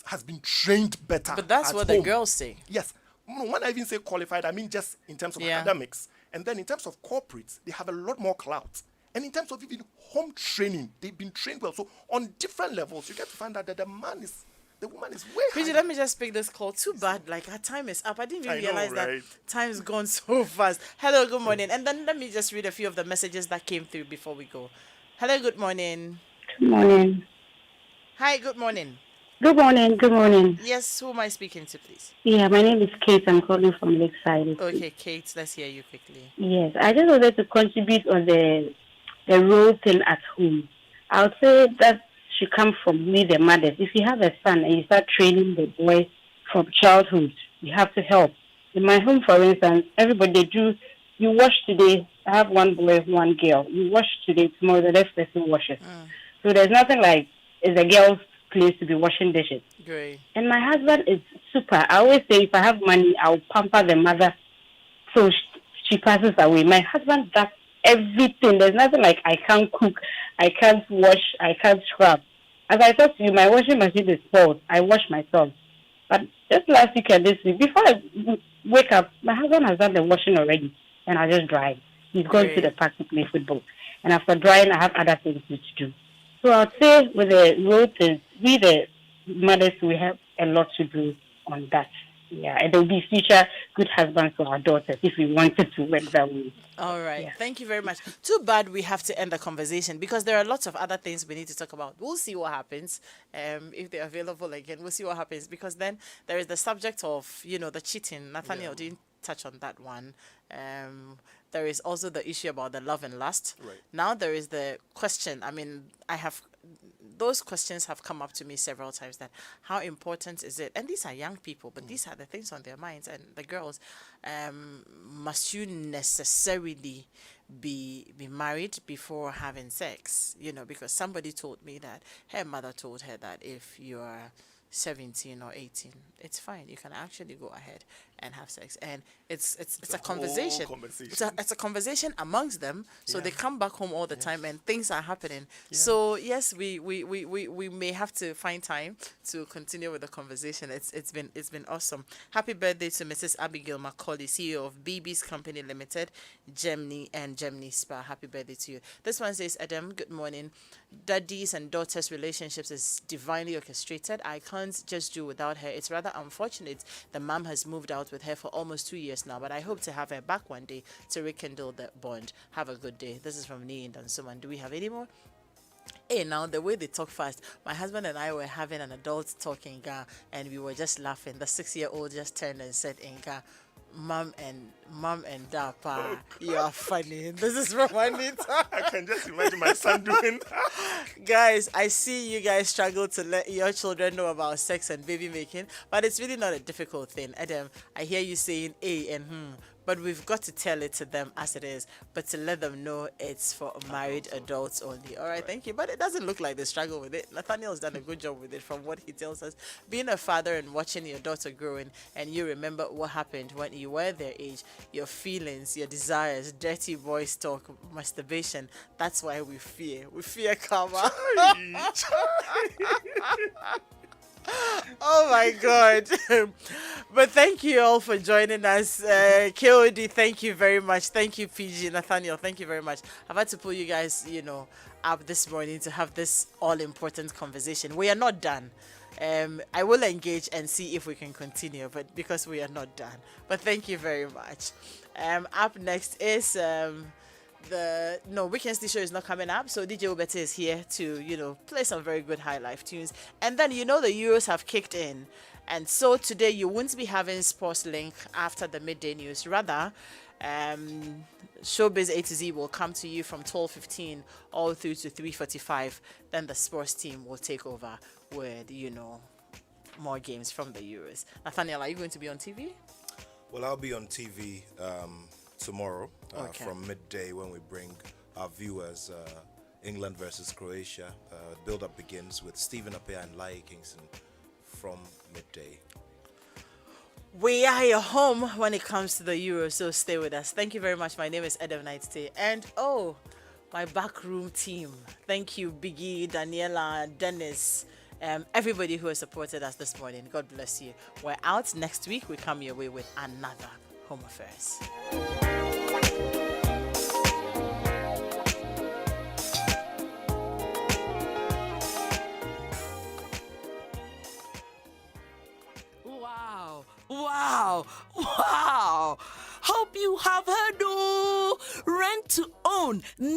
has been trained better. But that's what home. the girls say. Yes. No, when I even say qualified, I mean just in terms of academics. And then in terms of corporates, they have a lot more clout. And in terms of even home training, they've been trained well. So on different levels, you get to find out that the woman is way Bridget, higher. let me just pick this call. Too bad, like our time is up. I didn't even realize right? that time's gone so fast. Hello, good morning. And then let me just read a few of the messages that came through before we go. Hello, good morning. Good morning. Hi, good morning. Good morning. Good morning. Yes, who am I speaking to, please? Yeah, my name is Kate. I'm calling from Lakeside. Okay, Kate, let's hear you quickly. Yes, I just wanted to contribute on the role thing at home. I would say that should come from me, the mothers. If you have a son and you start training the boy from childhood, you have to help. In my home, for instance, everybody you wash today. I have one boy, one girl. You wash today, tomorrow the next person washes. So there's nothing like it's a girl's place to be washing dishes. Great. And my husband is super. I always say if I have money, I'll pamper the mother so she passes away. My husband does everything. There's nothing like I can't cook, I can't wash, I can't scrub. As I talked to you, my washing machine is full. I wash myself. But just last week and this week, before I wake up, my husband has done the washing already. And I just dry. He's going to the park to play football. And after drying, I have other things to do. So I'd say with the road things, we the mothers, we have a lot to do on that. Yeah, and there will be future good husbands for our daughters if we wanted to work that way. All right. Yeah. Thank you very much. Too bad we have to end the conversation because there are lots of other things we need to talk about. We'll see what happens. If they're available again, we'll see what happens because then there is the subject of, the cheating. Nathaniel didn't touch on that one. There is also the issue about the love and lust. Right. Now there is the question. I mean, those questions have come up to me several times that how important is it? And these are young people, but these are the things on their minds. And the girls, must you necessarily be married before having sex? Because somebody told me that her mother told her that if you're 17 or 18, it's fine. You can actually go ahead and have sex, and it's a conversation. It's a conversation amongst them. So they come back home all the time, and things are happening. Yeah. So yes, we may have to find time to continue with the conversation. It's been awesome. Happy birthday to Mrs. Abigail Macaulay, CEO of BB's Company Limited, Gemini and Gemini Spa. Happy birthday to you. This one says, Adam, good morning. Daddy's and daughter's relationships is divinely orchestrated. I can't just do without her. It's rather unfortunate the mom has moved out with her for almost 2 years now, but I hope to have her back one day to rekindle the bond. Have a good day. This is from Nee and Someone. Do we have any more? Hey, now the way they talk fast. My husband and I were having an adult talk in Ga, and we were just laughing. The 6-year-old just turned and said in Ga, Mom and Dapa, you are funny. This is from Anita. I can just imagine my son doing that. Guys, I see you guys struggle to let your children know about sex and baby making, but it's really not a difficult thing. Adam, I hear you saying A and but we've got to tell it to them as it is, but to let them know it's for married adults only. All right, thank you. But it doesn't look like they struggle with it. Nathaniel's done a good job with it from what he tells us. Being a father and watching your daughter growing, and you remember what happened when you were their age, your feelings, your desires, dirty boys talk, masturbation. That's why we fear. We fear karma. Oh my God. But thank you all for joining us. KOD, thank you very much. Thank you, PG. Nathaniel, thank you very much. I've had to pull you guys, up this morning to have this all important conversation. We are not done. I will engage and see if we can continue, but because we are not done. But thank you very much. Up next is Weekend Show is not coming up, so DJ Obete is here to play some very good high life tunes. And then the Euros have kicked in, and so today you won't be having Sports Link after the midday news. Rather, Showbiz A to Z will come to you from 12:15 all through to 3:45. Then the sports team will take over with more games from the Euros. Nathaniel, are you going to be on TV? Well, I'll be on TV tomorrow Okay. from midday when we bring our viewers England versus Croatia. Build-up begins with Stephen Appiah and Lai Kingston from midday. We are your home when it comes to the Euro, so stay with us. Thank you very much. My name is Adam Nightstay. And my backroom team. Thank you, Biggie, Daniela, Dennis, everybody who has supported us this morning. God bless you. We're out next week. We come your way with another Home Affairs. Wow. Hope you have heard, rent to own